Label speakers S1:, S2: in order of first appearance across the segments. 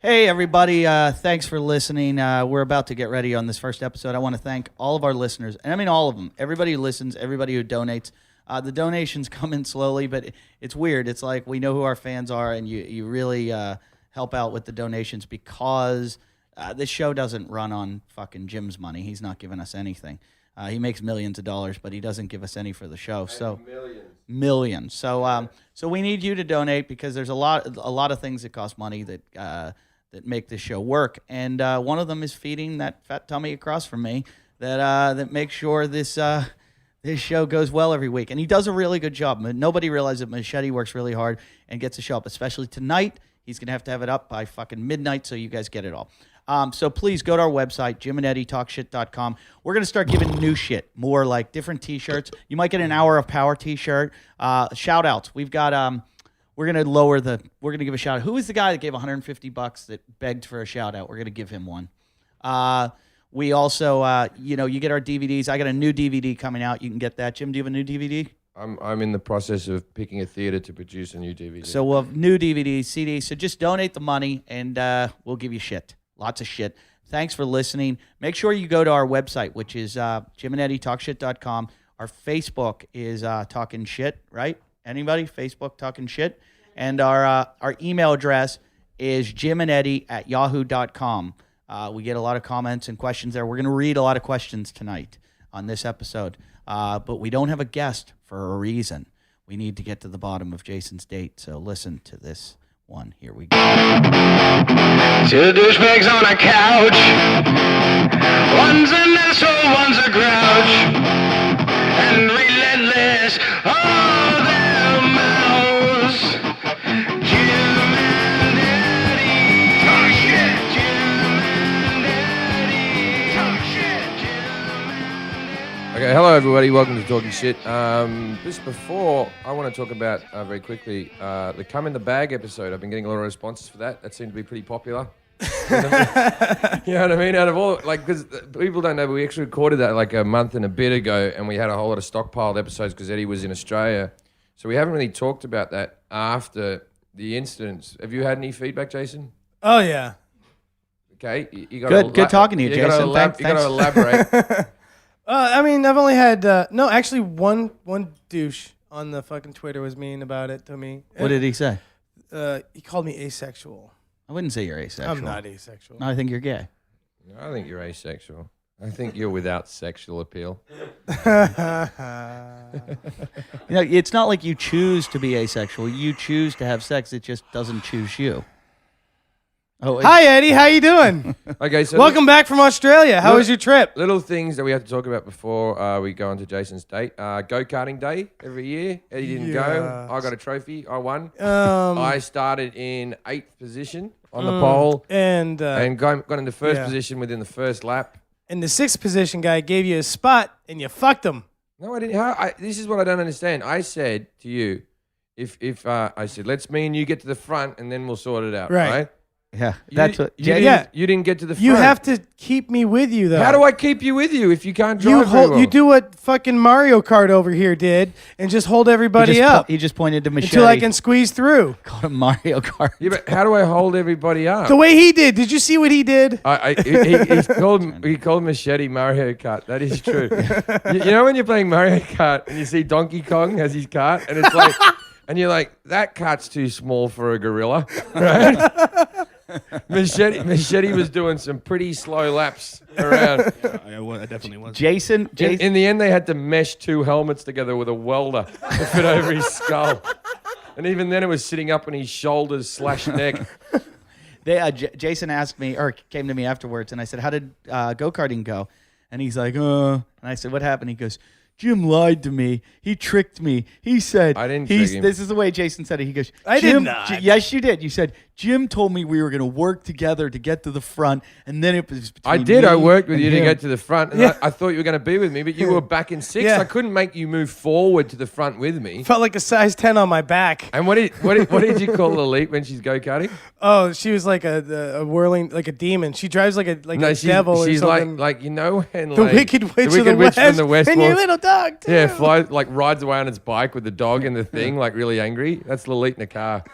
S1: Hey, everybody. Thanks for listening. We're about to get ready on this first episode. I want to thank all of our listeners, and I mean all of them, everybody who listens, everybody who donates. The donations come in slowly, but it's weird. It's like we know who our fans are, and you really help out with the donations because this show doesn't run on fucking Jim's money. He's not giving us anything. He makes millions of dollars, but he doesn't give us any for the show. So millions. So we need you to donate because there's a lot of things that cost money that make this show work, and one of them is feeding that fat tummy across from me that makes sure this show goes well every week. And he does a really good job. Nobody realizes that Machete works really hard and gets the show up, especially tonight. He's gonna have to have it up by fucking midnight so you guys get it all. So please go to our website, JimandEddieTalkShit.com. We're going to start giving new shit, more like different T-shirts. You might get an Hour of Power T-shirt. Shout-outs. We've got... We're going to give a shout out. Who is the guy that gave $150 that begged for a shout out? We're going to give him one. We also, you get our DVDs. I got a new DVD coming out. You can get that. Jim, do you have a new DVD?
S2: I'm in the process of picking a theater to produce a new DVD.
S1: So we'll have new DVDs, CDs. So just donate the money and we'll give you shit. Lots of shit. Thanks for listening. Make sure you go to our website, which is JimandEddieTalkShit.com. Our Facebook is Talkin Shit, right? Anybody? Facebook Talkin Shit. And our email address is jimandeddy@yahoo.com. We get a lot of comments and questions there. We're going to read a lot of questions tonight on this episode. But we don't have a guest for a reason. We need to get to the bottom of Jason's date. So listen to this one. Here we go.
S3: Two douchebags on a couch. One's an asshole, one's a grouch. And relentless. Oh, their mouths. Jim and Eddie. Talk shit. Jim and Eddie. Talk shit. Jim and Eddie.
S2: Okay, hello everybody. Welcome to Talking Shit. Just before, I want to talk about very quickly the Come in the Bag episode. I've been getting a lot of responses for that. That seemed to be pretty popular. You know what I mean? Out of all, because people don't know, but we actually recorded that like a month and a bit ago, and we had a whole lot of stockpiled episodes because Eddie was in Australia. So we haven't really talked about that after the incidents. Have you had any feedback, Jason?
S4: Oh, yeah.
S2: Okay. You got
S1: Good talking to you, Jason.
S2: You got to elaborate.
S4: I mean, I've only had actually one douche on the fucking Twitter was mean about it to me.
S1: What did he say?
S4: He called me asexual.
S1: I wouldn't say you're asexual.
S4: I'm not asexual.
S1: No, I think you're gay.
S2: I think you're asexual. I think you're without sexual appeal.
S1: It's not like you choose to be asexual. You choose to have sex. It just doesn't choose you. Oh,
S4: hi, Eddie. How you doing?
S2: Okay, so
S4: welcome back from Australia. How was your trip?
S2: Little things that we have to talk about before we go on to Jason's date. Go-karting day every year. Eddie didn't go. I got a trophy. I won. I started in 8th position on the pole and got into first position within the first lap.
S4: And the 6th position guy gave you a spot and you fucked him.
S2: No, I didn't. This is what I don't understand. I said to you, I said, let's me and you get to the front and then we'll sort it out, right?
S1: Yeah, that's what.
S2: You didn't get to the front.
S4: You have to keep me with you, though.
S2: How do I keep you with you if you can't drive very well?
S4: You do what fucking Mario Kart over here did and just hold everybody up.
S1: He just pointed to Machete.
S4: Until I can squeeze through.
S1: Called him Mario Kart.
S2: Yeah, but how do I hold everybody up?
S4: The way he did. Did you see what he did?
S2: He called Machete Mario Kart. That is true. you know when you're playing Mario Kart and you see Donkey Kong has his cart and it's like, and you're like, that cart's too small for a gorilla, right? Machete was doing some pretty slow laps around.
S5: Yeah, I definitely was.
S1: Jason.
S2: In the end, they had to mesh 2 helmets together with a welder to fit over his skull. And even then, it was sitting up on his shoulders / neck.
S1: Jason asked me, or came to me afterwards, and I said, how did go-karting go? And he's like, And I said, what happened? He goes, Jim lied to me. He tricked me. He said,
S2: I didn't trick him.
S1: This is the way Jason said it. He goes,
S4: I did not.
S1: Yes, you did. You said, Jim told me we were going to work together to get to the front, and then it was between
S2: I did. I worked with you
S1: him.
S2: to get to the front, and I thought you were going to be with me, but you were back in 6th.
S4: Yeah.
S2: I couldn't make you move forward to the front with me.
S4: Felt like a size 10 on my back.
S2: And what did you call Elite when she's go-karting?
S4: Oh, she was like a whirling, like a demon. She drives like a devil or
S2: she's
S4: something.
S2: like when
S4: the Wicked Witch of the West,
S2: from the West.
S4: And your little dog, too.
S2: Yeah, flies, rides away on its bike with the dog and the thing, really angry. That's Lilith in the car.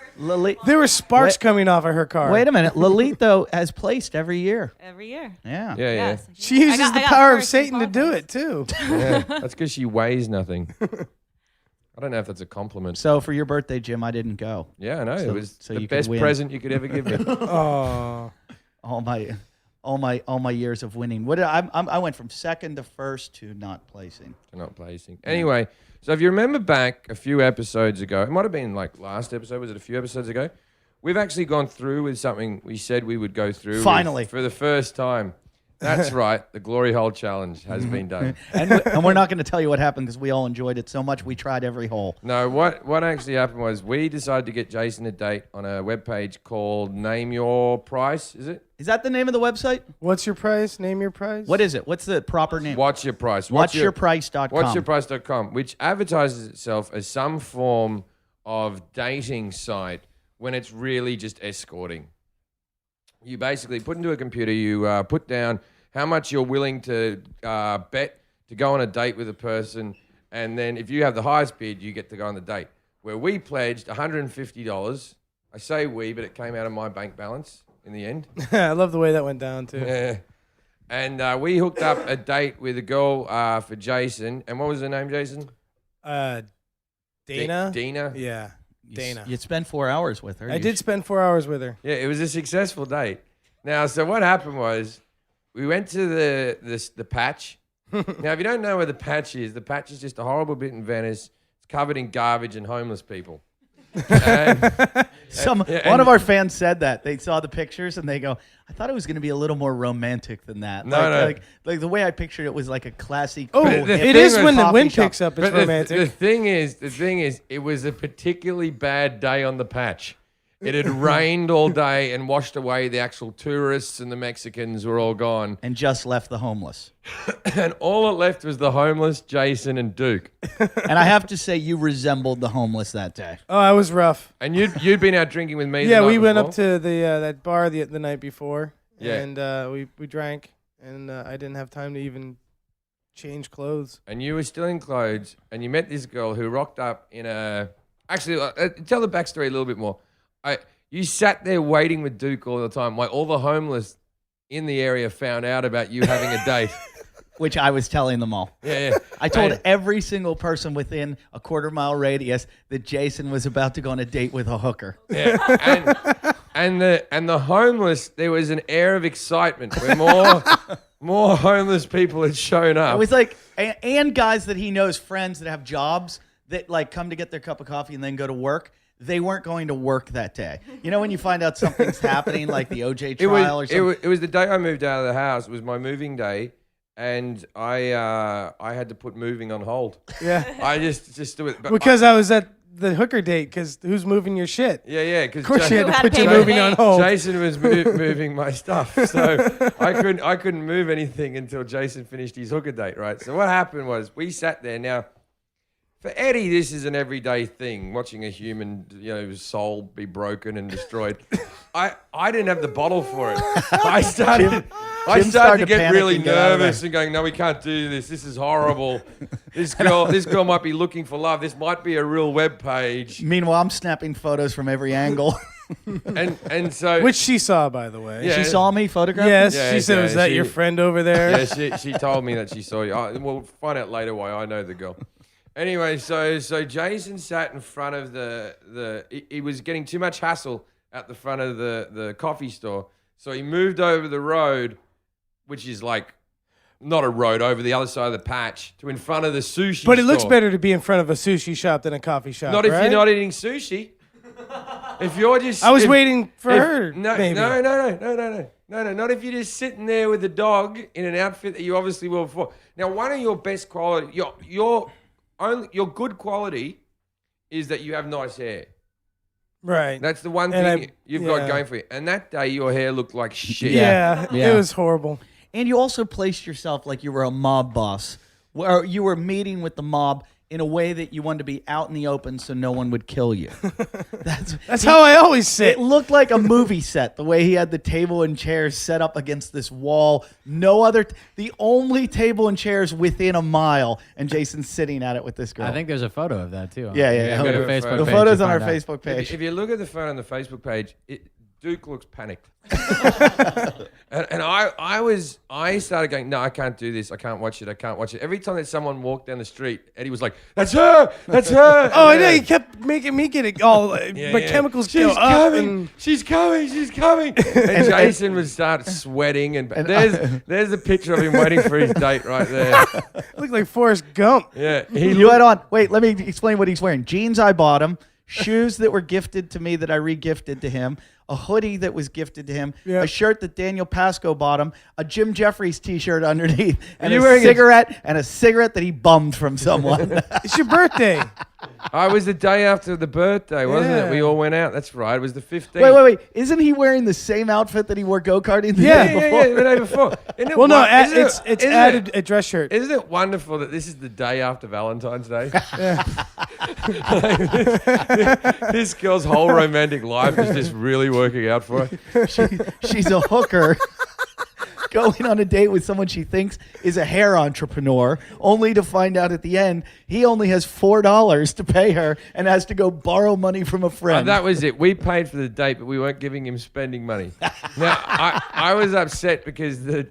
S4: There were sparks coming coming off of her car.
S1: Wait a minute. Lolito has placed every year.
S5: Every year.
S1: Yeah.
S2: Yeah, yeah.
S5: Yes.
S4: She uses
S5: I
S4: the
S5: got
S4: power of
S5: first in
S4: Satan to do it too.
S2: Yeah, that's because she weighs nothing. I don't know if that's a compliment.
S1: So for your birthday, Jim, I didn't go.
S2: Yeah, I know.
S1: So-
S2: It was
S1: so
S2: the
S1: you could
S2: best
S1: win.
S2: present you could ever give me.
S4: Oh,
S1: All my years of winning. What did I went from second to first to not placing.
S2: To not placing. Anyway, so if you remember back a few episodes ago, it might have been like last episode, was it a few episodes ago? We've actually gone through with something we said we would go through with
S1: Finally.
S2: for the first time. That's right. The Glory Hole Challenge has been done.
S1: And we're not going to tell you what happened because we all enjoyed it so much. We tried every hole.
S2: No, what actually happened was we decided to get Jason a date on a webpage called Name Your Price, is it?
S1: Is that the name of the website?
S4: what's your price? Name your price.
S1: What is it? What's the proper name?
S2: What's Your Price?
S1: Whatsyourprice.com.
S2: Whatsyourprice.com, which advertises itself as some form of dating site when it's really just escorting. You basically put into a computer, you put down how much you're willing to bet to go on a date with a person, and then if you have the highest bid, you get to go on the date. Where we pledged $150. I say we, but it came out of my bank balance in the end.
S4: I love the way that went down too.
S2: Yeah. And we hooked up a date with a girl for Jason. And what was her name, Jason?
S4: Dana.
S2: Dina?
S4: Yeah, Dana.
S1: You spent 4 hours with her.
S4: I did spend 4 hours with her.
S2: Yeah, it was a successful date. Now, so what happened was we went to the patch. Now, if you don't know where the patch is just a horrible bit in Venice. It's covered in garbage and homeless people. And-
S1: One of our fans said that. They saw the pictures and they go, I thought it was going to be a little more romantic than that.
S2: No.
S1: Like the way I pictured it was like a classy.
S4: Oh,
S1: cool,
S2: the
S1: hip
S4: it is
S2: thing
S4: when the
S1: coffee
S4: wind
S1: shop.
S4: picks up. It's
S2: But the
S4: romantic.
S2: thing is, it was a particularly bad day on the patch. It had rained all day and washed away the actual tourists, and the Mexicans were all gone.
S1: And just left the homeless.
S2: And all it left was the homeless, Jason and Duke.
S1: And I have to say, you resembled the homeless that day.
S4: Oh, I was rough.
S2: And you'd been out drinking with me.
S4: Yeah,
S2: the night
S4: we went up
S2: before.
S4: to the that bar the night before,
S2: Yeah.
S4: and we drank, and I didn't have time to even change clothes.
S2: And you were still in clothes, and you met this girl who rocked up in a. Actually, tell the backstory a little bit more. You sat there waiting with Duke all the time. Like all the homeless in the area found out about you having a date.
S1: Which I was telling them all.
S2: Yeah.
S1: I told
S2: And-
S1: every single person within a quarter-mile radius that Jason was about to go on a date with a hooker.
S2: Yeah, and the homeless, there was an air of excitement where more homeless people had shown up.
S1: It was like, and guys that he knows, friends that have jobs that like come to get their cup of coffee and then go to work. They weren't going to work that day. You know when you find out something's happening, like the OJ trial or something?
S2: It was the day I moved out of the house. It was my moving day, and I had to put moving on hold.
S4: Yeah,
S2: I just do it. But
S4: because I was at the hooker date. Because who's moving your shit?
S2: yeah, because
S4: Of course, you had
S5: You
S4: to
S5: had
S4: put
S5: to
S4: your
S5: pay
S4: moving
S5: the
S4: on
S5: date.
S4: hold.
S2: Jason was moving my stuff, so I couldn't move anything until Jason finished his hooker date, right? So what happened was we sat there. Now, for Eddie, this is an everyday thing, watching a human, soul be broken and destroyed. I didn't have the bottle for it. I started
S1: Jim
S2: to
S1: started
S2: get
S1: panic
S2: really
S1: and get out of
S2: nervous
S1: there.
S2: and going, no, we can't do this. This is horrible. This girl might be looking for love. This might be a real web page.
S1: Meanwhile, I'm snapping photos from every angle.
S2: And so
S4: Which she saw, by the way.
S2: Yeah.
S1: She saw me photograph.
S4: Yes,
S2: Yeah,
S4: she said,
S2: yeah,
S4: "Was that
S2: she-
S4: your friend over there?"
S2: Yeah, she told me that she saw you. We'll find out later why I know the girl. Anyway, so Jason sat in front of he was getting too much hassle at the front of the coffee store. So he moved over the road, which is like not a road, over the other side of the patch to in front of the sushi
S4: But it looks
S2: store.
S4: better to be in front of a sushi shop than a coffee shop.
S2: Not if
S4: right?
S2: you're not eating sushi. If you're just
S4: I was
S2: if-
S4: waiting for
S2: if-
S4: her.
S2: No,
S4: maybe.
S2: no. Not if you're just sitting there with a dog in an outfit that you obviously will before. Now, one of your best quality, your good quality, is that you have nice hair.
S4: Right.
S2: That's the one
S4: And
S2: thing
S4: I-
S2: you've got
S4: yeah.
S2: going for you. And that day, your hair looked like shit.
S4: yeah,
S1: Yeah.
S4: it was horrible.
S1: And you also placed yourself like you were a mob boss, where you were meeting with the mob in a way that you wanted to be out in the open so no one would kill you.
S4: That's how I always sit.
S1: It looked like a movie set, the way he had the table and chairs set up against this wall. No other, the only table and chairs within a mile, and Jason's sitting at it with this girl.
S6: I think there's a photo of that too.
S1: Yeah.
S6: Go to
S2: Yeah,
S6: Facebook
S2: the
S1: the
S6: page
S1: photos
S6: to
S1: on our
S6: find out.
S1: Facebook page.
S2: If you look at the photo on the Facebook page, Duke looks panicked. and I started going, no, I can't do this. I can't watch it. Every time that someone walked down the street, Eddie was like, that's her.
S4: Oh, I know. He kept making me get it all. My chemicals go up.
S2: She's coming. And Jason would start sweating. And there's a picture of him waiting for his date right there.
S4: Looked like Forrest Gump.
S2: Yeah.
S1: You had on. Wait, let me explain what he's wearing. Jeans I bought him. Shoes that were gifted to me that I re-gifted to him, a hoodie that was gifted to him, a shirt that Daniel Pasco bought him, a Jim Jeffries t-shirt underneath, and a cigarette that he bummed from someone.
S4: It's your birthday.
S2: I was the day after the birthday, wasn't it? We all went out. That's right. It was the 15th.
S1: Wait. Isn't he wearing the same outfit that he wore go-karting the day before?
S2: The day before.
S4: Well, no, it's added a dress shirt.
S2: Isn't it wonderful that this is the day after Valentine's Day? This girl's whole romantic life is just really working out for her.
S1: She's a hooker going on a date with someone she thinks is a hair entrepreneur, only to find out at the end he only has $4 to pay her and has to go borrow money from a friend.
S2: That was it. We paid for the date, but we weren't giving him spending money. Now, I was upset because the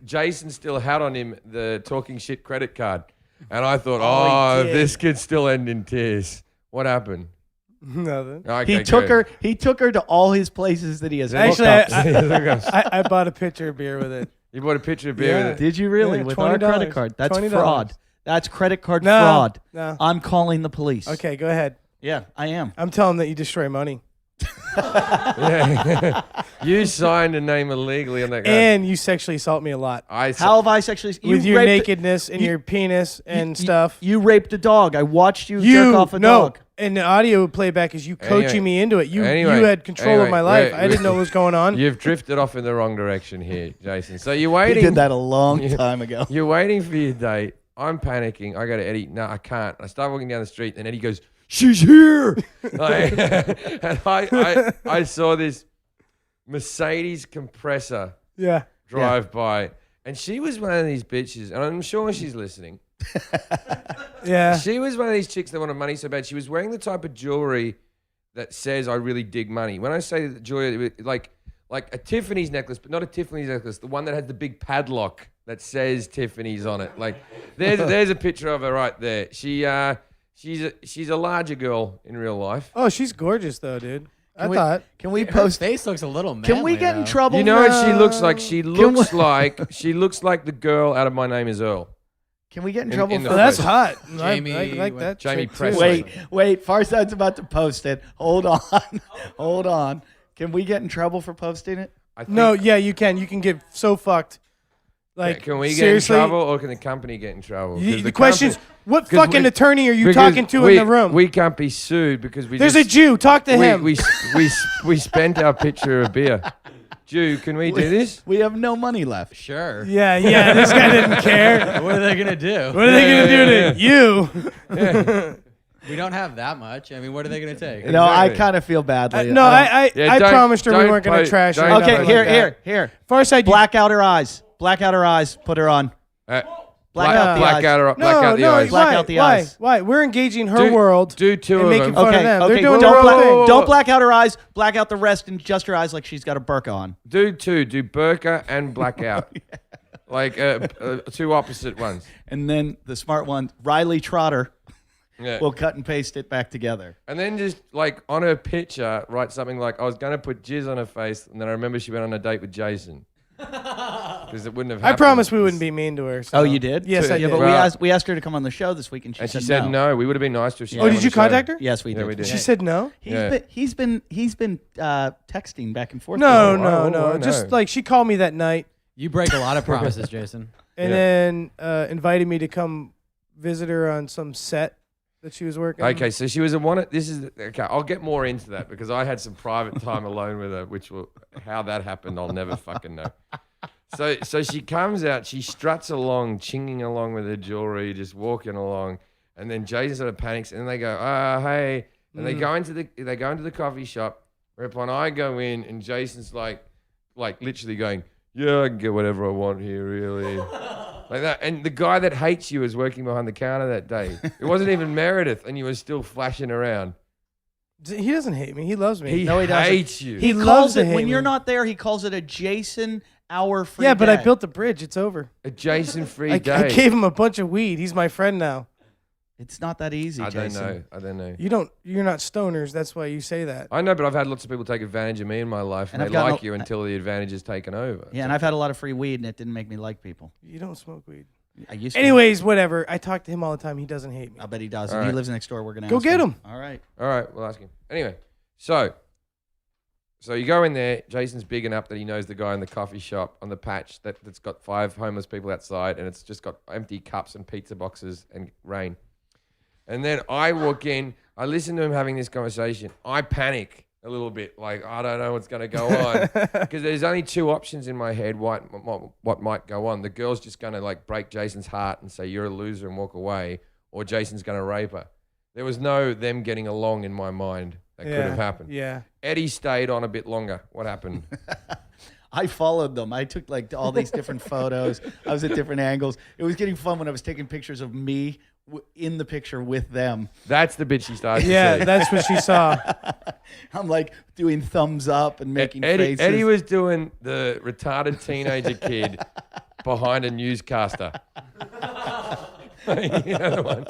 S2: Jason still had on him the talking shit credit card. And I thought, this could still end in tears. What happened?
S4: Nothing.
S2: Okay,
S1: He took her to all his places that he has.
S4: Actually, I bought a pitcher of beer with it.
S2: You bought a picture of beer with it?
S1: Did you really?
S4: Yeah,
S1: with our
S4: $20.
S1: credit card? That's
S4: $20.
S1: fraud. That's credit card fraud.
S4: No.
S1: I'm calling the police.
S4: Okay, go ahead.
S1: Yeah, I am.
S4: I'm telling them that you destroy money.
S2: Yeah. You signed a name illegally on that guy.
S4: And you sexually assault me a lot.
S1: How have I sexually?
S4: With your nakedness and your penis and stuff.
S1: You raped a dog. I watched you jerk off a dog.
S4: And the audio playback is you coaching me into it. You had control of my life. I didn't know what was going on.
S2: You've drifted off in the wrong direction here, Jason. So you're waiting.
S1: He did that a long time ago.
S2: You're waiting for your date. I'm panicking. I go to Eddie. No, I can't. I start walking down the street, and Eddie goes, "She's here!" And I saw this Mercedes compressor drive by, and she was one of these bitches, and I'm sure she's listening.
S4: Yeah.
S2: She was one of these chicks that wanted money so bad. She was wearing the type of jewelry that says, "I really dig money." When I say that jewelry, like a Tiffany's necklace, but not a Tiffany's necklace, the one that has the big padlock that says Tiffany's on it. Like, there's a picture of her right there. She's a larger girl in real life.
S4: Oh, she's gorgeous though, dude. Can
S1: we
S5: Her
S1: post?
S5: face looks a little manly.
S1: Can we get in trouble?
S2: You know what she looks like? She looks like the girl out of My Name Is Earl.
S1: Can we get in trouble for
S4: Oh, that's hot.
S5: Jamie,
S4: I like that.
S2: Jamie
S4: chick, too.
S2: Presley.
S1: Wait. Farside's about to post it. Hold on. Can we get in trouble for posting it?
S4: No, yeah, you can. You can get so fucked. Like,
S2: can we get in
S4: seriously?
S2: trouble, or can the company get in trouble?
S4: The question is, what
S2: 'cause
S4: fucking attorney are you talking to in the room?
S2: We can't be sued because
S4: There's a Jew. Talk to him.
S2: We spent our picture of beer. Jew, can we do this?
S1: We have no money left.
S5: Sure.
S4: Yeah. This guy didn't care.
S5: What are they gonna do?
S4: What are they gonna do to you?
S5: We don't have that much. I mean, what are they gonna take?
S1: No, I kind of feel badly.
S4: I promised her we weren't gonna trash her.
S1: Okay, here.
S4: Farside,
S1: black out her eyes. Black out her eyes. Put her on. Black out the eyes.
S2: Black out the eyes.
S1: Black out the eyes.
S4: Why? We're engaging her world.
S2: Do two
S4: and
S2: of
S4: making
S2: them.
S4: fun of them.
S1: Okay.
S4: They're doing their own thing.
S1: Don't black out her eyes. Black out the rest and just her eyes like she's got a burqa on.
S2: Do two. Do burqa and blackout. Like two opposite ones.
S1: And then the smart one, Riley Trotter,
S2: Yeah.
S1: will cut and paste it back together.
S2: And then just like on her picture, write something like, "I was going to put jizz on her face," and then I remember she went on a date with Jason. Because it wouldn't have happened.
S4: I promised we wouldn't be mean to her. So.
S1: Oh, you did?
S4: Yes, I
S1: Yeah,
S4: did.
S1: but we asked her to come on the show this week, and she
S2: she
S1: said
S2: said no. We would have been nice to her. She
S4: Oh,
S2: came
S4: did
S2: on
S4: you
S2: the show.
S4: contact her?
S1: Yes, we did.
S2: Yeah, we did.
S4: She said no.
S1: He's been texting back and forth.
S4: No.
S2: no.
S4: Just like she called me that night
S5: You break a lot of promises, Jason.
S4: and then invited me to come visit her on some set that she was working.
S2: Okay, so she was okay. I'll get more into that because I had some private time alone with her, how that happened, I'll never fucking know. So she comes out, she struts along, chinging along with her jewelry, just walking along, and then Jason sort of panics, and then they go, hey, and they go into the coffee shop. Whereupon I go in, and Jason's like literally going, "Yeah, I can get whatever I want here, really." Like that. And the guy that hates you is working behind the counter that day. It wasn't even Meredith, and you were still flashing around.
S4: He doesn't hate me. He loves me.
S2: He
S1: No, he doesn't.
S2: hates you.
S4: He
S1: calls
S4: loves to
S1: it
S4: hate
S1: when
S4: me.
S1: you're not there. He calls it a Jason hour free.
S4: Yeah, but I
S1: day.
S4: built the bridge. It's over.
S2: A Jason-free
S4: I
S2: day.
S4: gave him a bunch of weed. He's my friend now.
S1: It's not that easy,
S2: I don't
S1: Jason.
S2: know.
S4: You're not stoners. That's why you say that.
S2: I know, but I've had lots of people take advantage of me in my life, and
S1: And
S2: they
S1: I've gotten
S2: like you until the advantage is taken over.
S1: Yeah, and I've had a lot of free weed, and it didn't make me like people.
S4: You don't smoke weed.
S1: I used to.
S4: Anyways, whatever. I talk to him all the time. He doesn't hate me.
S1: I bet he does.
S2: All
S1: And he
S2: right.
S1: lives next door. We're gonna
S4: Go
S1: ask
S4: get him.
S1: All right.
S2: All right, we'll ask him. Anyway, so you go in there. Jason's big enough that he knows the guy in the coffee shop on the patch that's got 5 homeless people outside, and it's just got empty cups and pizza boxes and rain. And then I walk in. I listen to him having this conversation. I panic a little bit, like I don't know what's going to go on, because there's only 2 options in my head. What might go on? The girl's just going to like break Jason's heart and say you're a loser and walk away, or Jason's going to rape her. There was no them getting along in my mind. That could have happened.
S4: Yeah.
S2: Eddie stayed on a bit longer. What happened?
S1: I followed them. I took like all these different photos. I was at different angles. It was getting fun when I was taking pictures of me in the picture with them.
S2: That's the bitch she started.
S4: Yeah,
S2: to see.
S4: that's what she saw.
S1: I'm like doing thumbs up and making faces.
S2: Eddie was doing the retarded teenager kid behind a newscaster. You know the one.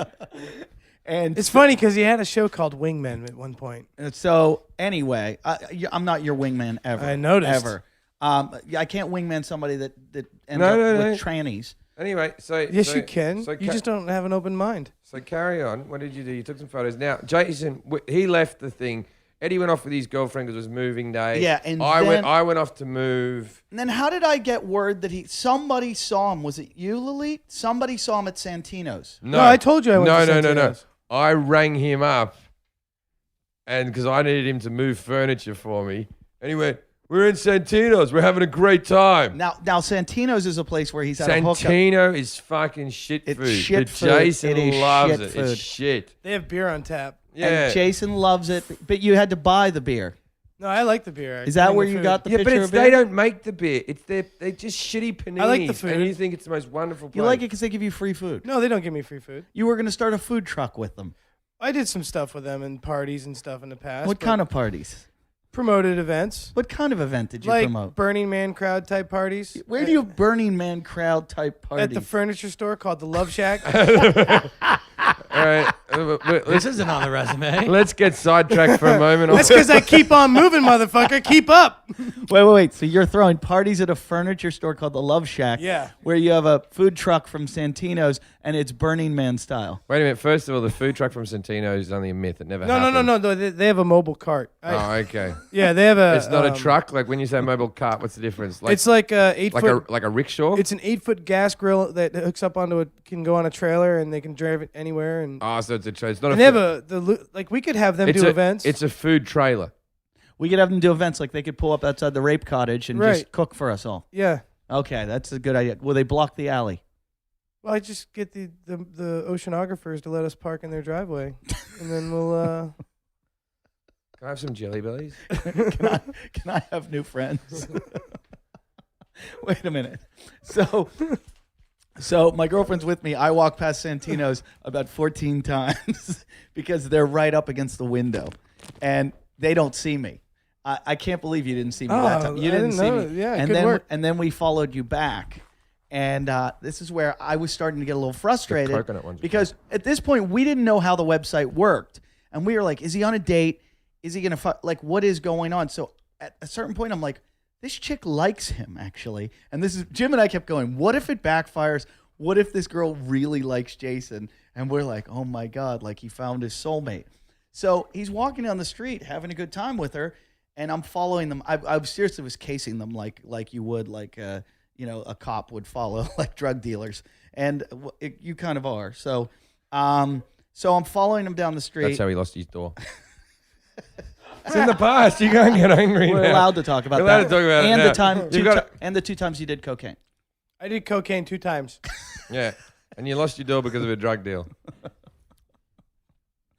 S1: And
S4: It's funny because he had a show called Wingmen at one point.
S1: so anyway, I'm not your wingman ever.
S4: I noticed.
S1: Ever. I can't wingman somebody that ends
S2: No,
S1: up
S2: no,
S1: with
S2: no.
S1: trannies.
S2: Anyway,
S4: Yes, you can.
S2: So
S4: You just don't have an open mind.
S2: So carry on. What did you do? You took some photos. Now, Jason, he left the thing. Eddie went off with his girlfriend because it was moving day.
S1: Yeah, and
S2: I
S1: then-
S2: went off to move.
S1: And then how did I get word that somebody saw him? Was it you, Lalit? Somebody saw him at Santino's.
S4: No, I told you I went
S2: no,
S4: to
S2: no, no.
S4: Santino's.
S2: I rang him up, and because I needed him to move furniture for me, and he went, "We're in Santino's. We're having a great time."
S1: Now Santino's is a place where he's had a hookup.
S2: Santino is fucking shit
S1: It's
S2: food.
S1: shit
S2: but
S1: food.
S2: Jason
S1: It is
S2: loves
S1: shit
S2: it.
S1: food.
S2: It's shit.
S4: They have beer on tap.
S2: Yeah.
S1: And Jason loves it, but you had to buy the beer.
S4: No, I like the beer.
S1: Is that
S4: Bring
S1: where
S4: the
S1: you
S4: food.
S1: got the
S2: Yeah, but
S1: picture
S2: it's
S1: of beer?
S2: they don't make the beer. It's they're just shitty paninis.
S4: I like the food.
S2: And you think it's the most wonderful place.
S1: You like it because they give you free food.
S4: No, they don't give me free food.
S1: You were going to start a food truck with them.
S4: I did some stuff with them and parties and stuff in the past.
S1: What
S4: but
S1: kind of parties?
S4: promoted events?
S1: What kind of event did you
S4: Like
S1: promote?
S4: Burning Man crowd type parties.
S1: Where do you have Burning Man crowd type parties?
S4: At the furniture store called the Love Shack.
S2: All right,
S5: This isn't on the resume.
S2: let's get sidetracked for a moment.
S4: That's because I keep on moving, motherfucker. Keep up.
S1: Wait. So you're throwing parties at a furniture store called the Love Shack,
S4: Yeah.
S1: where you have a food truck from Santino's and it's Burning Man style.
S2: Wait a minute. First of all, the food truck from Santino is only a myth. It never
S4: No,
S2: happened.
S4: no. They have a mobile cart.
S2: Oh, okay.
S4: Yeah, they have a.
S2: It's not a truck. Like when you say mobile cart, what's the difference? Like
S4: It's like a 8 foot.
S2: like a rickshaw.
S4: It's an 8-foot gas grill that hooks up onto can go on a trailer and they can drive it anywhere. And,
S2: so it's not
S4: and they have like we could have them do events.
S2: It's a food trailer.
S1: We could have them do events like they could pull up outside the rape cottage and
S4: Right.
S1: just cook for us all.
S4: Yeah.
S1: Okay, that's a good idea. Will they block the alley?
S4: Well, I just get the oceanographers to let us park in their driveway, and then we'll.
S2: Can I have some jelly bellies?
S1: Can I have new friends? Wait a minute. So my girlfriend's with me. I walk past Santino's about 14 times because they're right up against the window, and they don't see me. I can't believe you didn't see me that time. You
S4: I
S1: didn't
S4: didn't
S1: see
S4: know.
S1: me.
S4: Yeah, it
S1: and
S4: could
S1: then
S4: work.
S1: and then we followed you back, and this is where I was starting to get a little frustrated
S2: coconut ones are
S1: because at this point we didn't know how the website worked, and we were like, "Is he on a date? Is he gonna like what is going on?" So at a certain point, I'm like, "This chick likes him actually," and this is Jim and I kept going. What if it backfires? What if this girl really likes Jason? And we're like, "Oh my god!" Like he found his soulmate. So he's walking down the street having a good time with her, and I'm following them. I seriously was casing them like you would a cop would follow like drug dealers, and you kind of are. So I'm following him down the street.
S2: That's how he lost his door. It's in the past. You can't get angry
S1: We're
S2: now.
S1: allowed to talk about
S2: We're
S1: that.
S2: allowed to talk about it
S1: and
S2: now.
S1: the time,
S2: You
S1: two
S2: gotta-
S1: and the 2 times you did cocaine.
S4: I did cocaine 2 times.
S2: Yeah, and you lost your door because of a drug deal.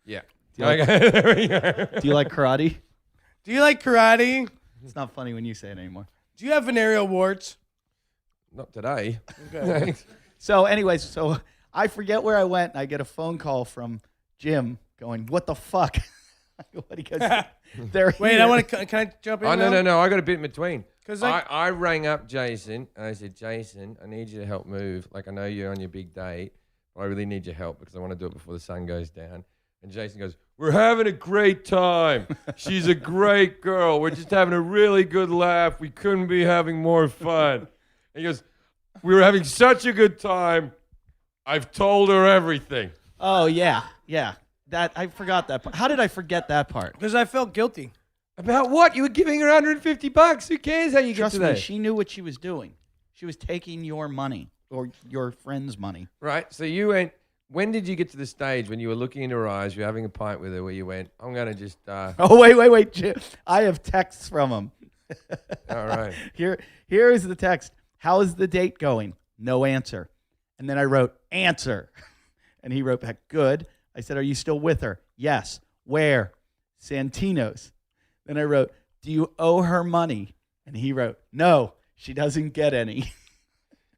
S2: Yeah.
S1: Do you like-
S2: Okay, there we go.
S1: Do you like karate?
S4: Do you like karate?
S1: It's not funny when you say it anymore.
S4: Do you have venereal warts?
S2: Not today.
S4: Okay.
S1: So, anyways, I forget where I went, and I get a phone call from Jim going, "What the fuck?" What he goes, they're
S4: Wait,
S1: here.
S4: I want to. Can I jump in?
S2: Oh,
S4: now?
S2: no. I got a bit in between.
S4: 'Cause, like-
S2: I rang up Jason and I said, Jason, I need you to help move. Like, I know you're on your big date, but I really need your help because I want to do it before the sun goes down. And Jason goes, we're having a great time. She's a great girl. We're just having a really good laugh. We couldn't be having more fun. And he goes, we were having such a good time. I've told her everything.
S1: Oh yeah. That I forgot that. How did I forget that part?
S4: Because I felt guilty.
S2: About what? You were giving her $150. Who cares how you
S1: Trust
S2: get
S1: me,
S2: to that?
S1: she knew what she was doing. She was taking your money or your friend's money.
S2: Right. So you went. When did you get to the stage when you were looking in her eyes, you're having a pint with her, where you went, I'm going to just...
S1: Oh, wait, Jim. I have texts from him.
S2: All right.
S1: Here is the text. How's the date going? No answer. And then I wrote, answer. And he wrote back, good. I said, are you still with her? Yes. Where? Santino's. Then I wrote, do you owe her money? And he wrote, no, she doesn't get any.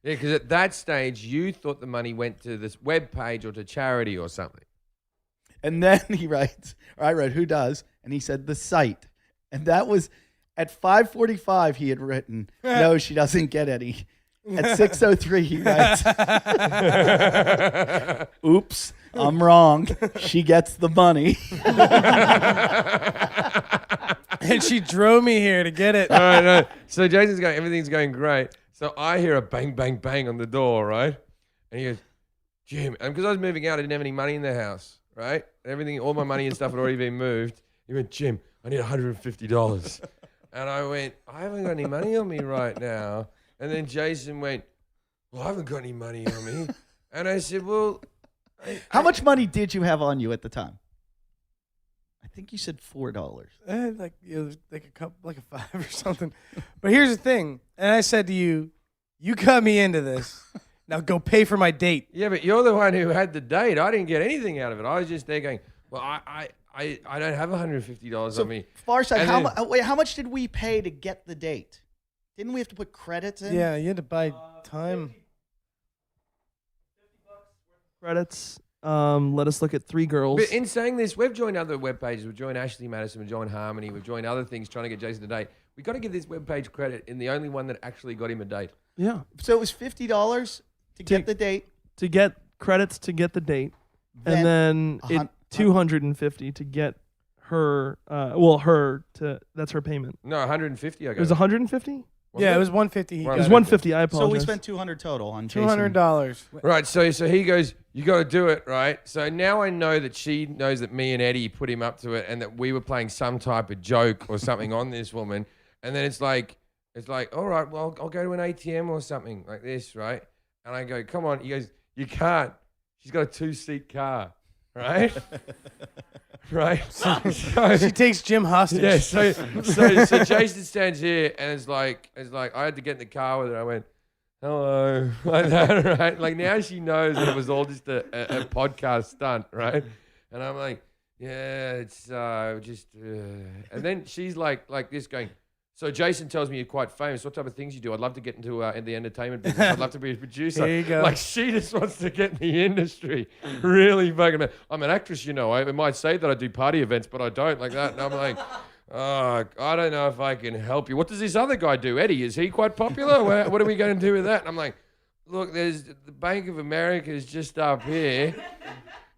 S2: Yeah, because at that stage, you thought the money went to this web page or to charity or something.
S1: And then he writes, or I wrote, who does? And he said, the site. And that was at 5:45 he had written, no, she doesn't get any. At 6:03 he writes, oops, I'm wrong. She gets the money.
S4: And she drove me here to get it.
S2: All right. So Jason's going, everything's going great. So I hear a bang, bang, bang on the door, right? And he goes, Jim, and because I was moving out, I didn't have any money in the house, right? Everything, all my money and stuff had already been moved. He went, Jim, I need $150. And I went, I haven't got any money on me right now. And then Jason went, well, I haven't got any money on me. And I said, well...
S1: How much money did you have on you at the time? I think you said $4.
S4: Like it was like a cup, like a $5 or something. But here's the thing, and I said to you, you got me into this. Now go pay for my date.
S2: Yeah, but you're the one who had the date. I didn't get anything out of it. I was just there going, well, I don't have $150 on me.
S1: Farside,
S2: And
S1: how much did we pay to get the date? Didn't we have to put credits in?
S4: Yeah, you had to buy time.
S5: Credits. Let us look at 3 girls.
S2: But in saying this, we've joined other web pages. We've joined Ashley Madison, we've joined Harmony, we've joined other things trying to get Jason a date. We've got to give this web page credit in the only one that actually got him a date.
S5: Yeah.
S1: So it was $50 to get the date.
S5: To get credits to get the date, and then $250 to get her. Her to that's her payment.
S2: No, 150 I
S5: It
S2: got.
S5: was 150.
S4: Yeah, it was 150. He
S2: Right.
S5: It was
S4: got
S5: 150. I
S1: So
S5: apologize.
S1: we spent $200 total on Jason.
S4: $200.
S2: Right, so he goes, you got to do it, right? So now I know that she knows that me and Eddie put him up to it and that we were playing some type of joke or something on this woman. And then it's like, all right, well, I'll go to an ATM or something like this, right? And I go, come on. He goes, you can't. She's got a 2-seat car, right? Right?
S4: She takes Jim hostage.
S2: Yeah, so Jason stands here and it's like I had to get in the car with her. I went, hello, like that, right? Like now she knows that it was all just a podcast stunt, right? And I'm like, yeah, it's just, and then she's like this going, so Jason tells me you're quite famous. What type of things you do? I'd love to get into in the entertainment business. I'd love to be a producer.
S4: There you go.
S2: Like she just wants to get in the industry. Really fucking. I'm an actress, you know. I might say that I do party events, but I don't like that. And I'm like, oh, I don't know if I can help you. What does this other guy do? Eddie, is he quite popular? What are we going to do with that? And I'm like, look, there's the Bank of America is just up here.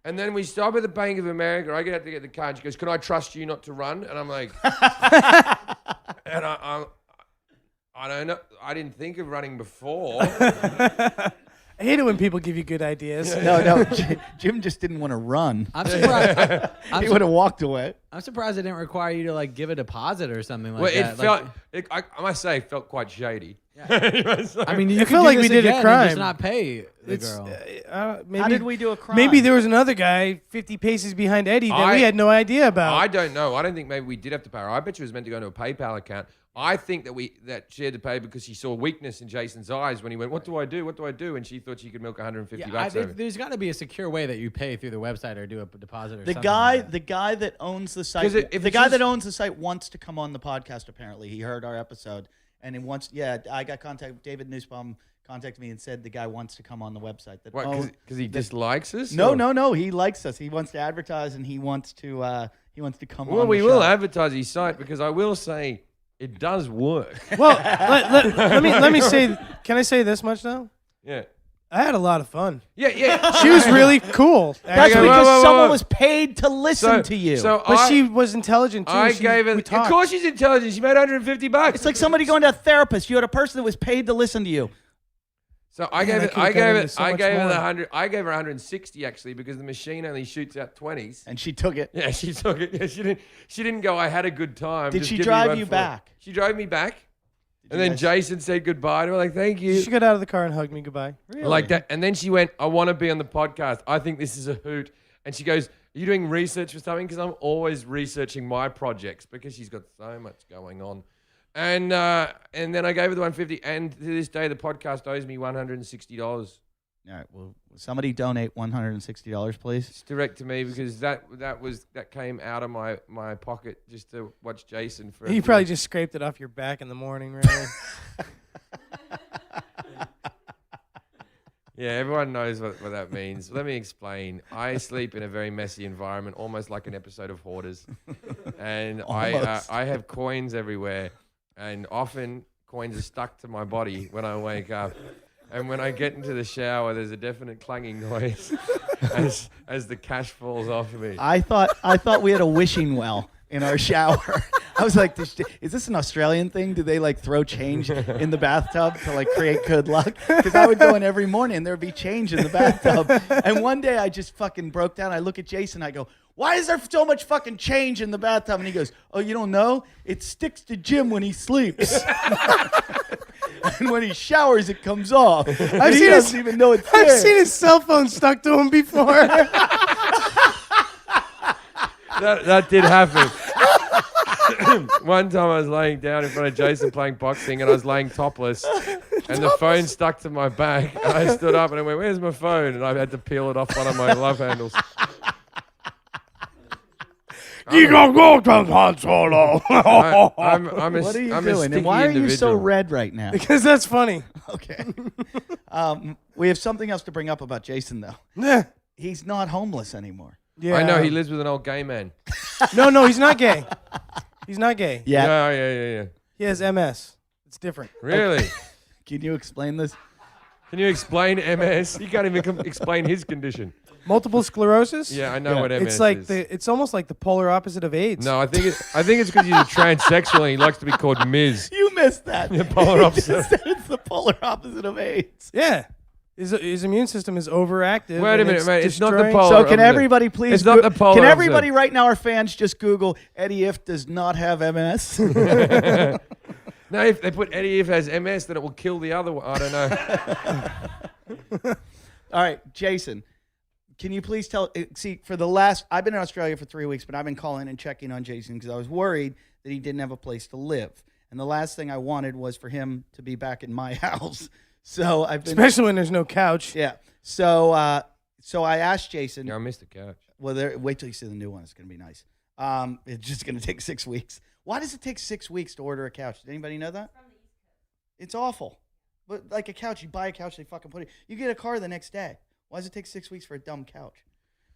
S2: And then we stop at the Bank of America. I get out to get the car. And she goes, can I trust you not to run? And I'm like, and I don't know. I didn't think of running before.
S4: I hate it when people give you good ideas.
S1: No, Jim just didn't want to run.
S6: I'm surprised.
S1: He would have walked away.
S6: I'm surprised it didn't require you to like give a deposit or something like
S2: Well,
S6: that.
S2: it felt. I must say, it felt quite shady.
S6: I mean, you
S4: It
S6: could
S4: felt
S6: do
S4: like we
S6: this
S4: did a
S6: again and
S4: crime.
S6: just not pay the
S4: It's,
S6: girl.
S4: maybe,
S1: How did we do a crime?
S4: Maybe there was another guy 50 paces behind Eddie that we had no idea about.
S2: I don't know. I don't think maybe we did have to pay her. I bet she was meant to go into a PayPal account. I think that she had to pay because she saw weakness in Jason's eyes when he went, "What do I do? What do I do?" And she thought she could milk $150 bucks. Over.
S6: There's got to be a secure way that you pay through the website or do a deposit or
S1: The
S6: something.
S1: guy that owns the site,
S2: 'Cause if
S1: the
S2: it's
S1: guy
S2: just-
S1: that owns the site wants to come on the podcast. Apparently, he heard our episode and he wants. Yeah, I got contact. David Nussbaum contacted me and said the guy wants to come on the website.
S2: What? Because he dislikes us?
S1: No. He likes us. He wants to advertise and he wants to He wants to come
S2: Well,
S1: on
S2: we
S1: the
S2: will
S1: show.
S2: advertise his site because I will say it does work.
S4: Well, let me say. Can I say this much though?
S2: Yeah.
S4: I had a lot of fun.
S2: Yeah.
S4: She was really cool.
S1: That's
S2: Okay,
S1: because
S2: whoa.
S1: someone was paid to listen to you.
S4: But she was intelligent too.
S2: I
S4: She-
S2: gave
S4: we
S2: it. Of
S4: talked.
S2: course, she's intelligent. She made $150.
S1: it's like somebody going to a therapist. You had a person that was paid to listen to you.
S2: So I
S4: Man,
S2: gave
S4: I
S2: it.
S4: could've
S2: I
S4: got
S2: gave
S4: into
S2: it.
S4: so
S2: I
S4: much
S2: gave her
S4: more.
S2: the 100. I gave her 160 actually because the machine only shoots out 20s.
S1: And she took it.
S2: Yeah, she took it. Yeah, she didn't. She didn't go. I had a good time.
S1: Did
S2: Just
S1: she
S2: give me
S1: drive
S2: one
S1: you
S2: for it."
S1: back?
S2: She drove me back, and
S1: you
S2: then
S1: guys-
S2: Jason said goodbye to her. Like, thank you.
S4: She got out of the car and hugged me goodbye.
S2: Like that. And then she went, I want to be on the podcast. I think this is a hoot. And she goes, are you doing research for something? Because I'm always researching my projects because she's got so much going on. And then I gave her the 150. And to this day, the podcast owes me $160.
S1: All right. Well, somebody donate $160, please.
S2: It's direct to me because that came out of my pocket just to watch Jason for.
S4: You probably just scraped it off your back in the morning, really.
S2: Yeah, everyone knows what that means. Let me explain. I sleep in a very messy environment, almost like an episode of Hoarders. And I have coins everywhere. And often coins are stuck to my body when I wake up. And when I get into the shower, there's a definite clanging noise as the cash falls off me.
S1: I thought we had a wishing well in our shower. I was like, is this an Australian thing? Do they like throw change in the bathtub to like create good luck? Because I would go in every morning and there'd be change in the bathtub. And one day I just fucking broke down. I look at Jason. I go, why is there so much fucking change in the bathtub? And he goes, oh, you don't know? It sticks to Jim when he sleeps. And when he showers, it comes off. He doesn't even know it's there.
S4: I've seen his cell phone stuck to him before.
S2: That did happen. One time I was laying down in front of Jason playing boxing and I was laying topless and the phone stuck to my back and I stood up and I went, where's my phone? And I had to peel it off one of my love handles.
S4: You gonna go to Han Solo?
S2: I'm a,
S1: What are you
S2: I'm a
S1: doing?
S2: sticky
S1: And why are you so
S2: individual.
S1: red right now?
S4: Because that's funny.
S1: Okay. We have something else to bring up about Jason, though.
S4: Yeah.
S1: He's not homeless anymore.
S4: Yeah.
S2: I know he lives with an old gay man.
S4: No, he's not gay. He's not gay.
S1: Yeah.
S2: Yeah.
S4: He has MS. It's different.
S2: Really?
S1: Can you explain this?
S2: Can you explain MS? You can't even explain his condition.
S4: Multiple sclerosis?
S2: Yeah, I know what MS
S4: It's like
S2: is.
S4: it's almost like the polar opposite of AIDS.
S2: No, I think it's because he's a transsexual and he likes to be called Ms.
S1: You missed that.
S2: The polar
S1: You just
S2: opposite.
S1: said it's the polar opposite of AIDS.
S4: Yeah. His immune system is overactive.
S2: Wait a
S4: and
S2: minute, mate. It's not the
S4: destroying-
S2: polar
S1: So can
S2: opposite.
S1: everybody please?
S2: It's not the polar
S1: Can
S2: opposite.
S1: everybody right now, our fans, just Google Eddie If does not have MS?
S2: No, if they put Eddie if has MS, then it will kill the other one. I don't know.
S1: All right, Jason. Can you please tell? See, I've been in Australia for 3 weeks, but I've been calling and checking on Jason because I was worried that he didn't have a place to live. And the last thing I wanted was for him to be back in my house. So I've been,
S4: Especially when there's no couch.
S1: yeah. So I asked Jason.
S2: Yeah, I missed the couch.
S1: Well, wait till you see the new one. It's gonna be nice. It's just gonna take 6 weeks. Why does it take 6 weeks to order a couch? Did anybody know that? It's awful. But like a couch, you buy a couch, they fucking put it. You get a car the next day. Why does it take 6 weeks for a dumb couch?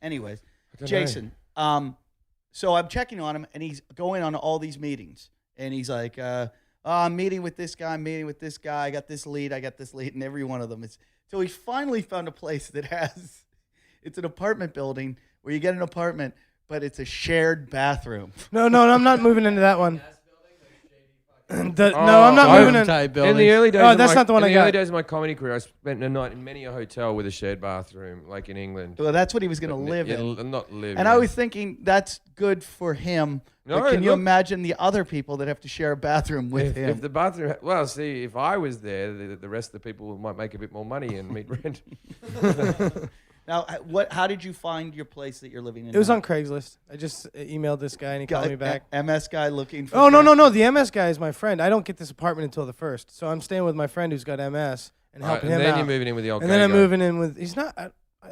S1: Anyways,
S2: don't
S1: Jason. So I'm checking on him, and he's going on all these meetings, and he's like, I'm meeting with this guy, I'm meeting with this guy. I got this lead, and every one of them is. So he finally found a place that has. It's an apartment building where you get an apartment, but it's a shared bathroom.
S4: No, I'm not moving into that one. No,
S2: Oh,
S4: I'm not
S2: I-
S4: moving in.
S6: Type
S2: In
S6: buildings.
S2: the early days,
S4: Oh, that's not the one I
S2: In the early
S4: got.
S2: days of my comedy career, I spent a night in many a hotel with a shared bathroom, like in England.
S1: So that's what he was going to live
S2: Yeah,
S1: in.
S2: not live.
S1: And I was thinking that's good for him.
S2: No,
S1: but can you
S2: look-
S1: imagine the other people that have to share a bathroom with him?
S2: If the bathroom, well, see, if I was there, the rest of the people might make a bit more money and meet rent.
S1: Now, how did you find your place that you're living in?
S4: It was
S1: now?
S4: on Craigslist. I just emailed this guy and he called me back.
S1: MS guy looking for.
S4: Oh, no. The MS guy is my friend. I don't get this apartment until the 1st. So I'm staying with my friend who's got MS and helping
S2: and
S4: him
S2: then
S4: out.
S2: you're moving in with the old
S4: And
S2: gay
S4: then I'm
S2: guy.
S4: moving in with, he's not, I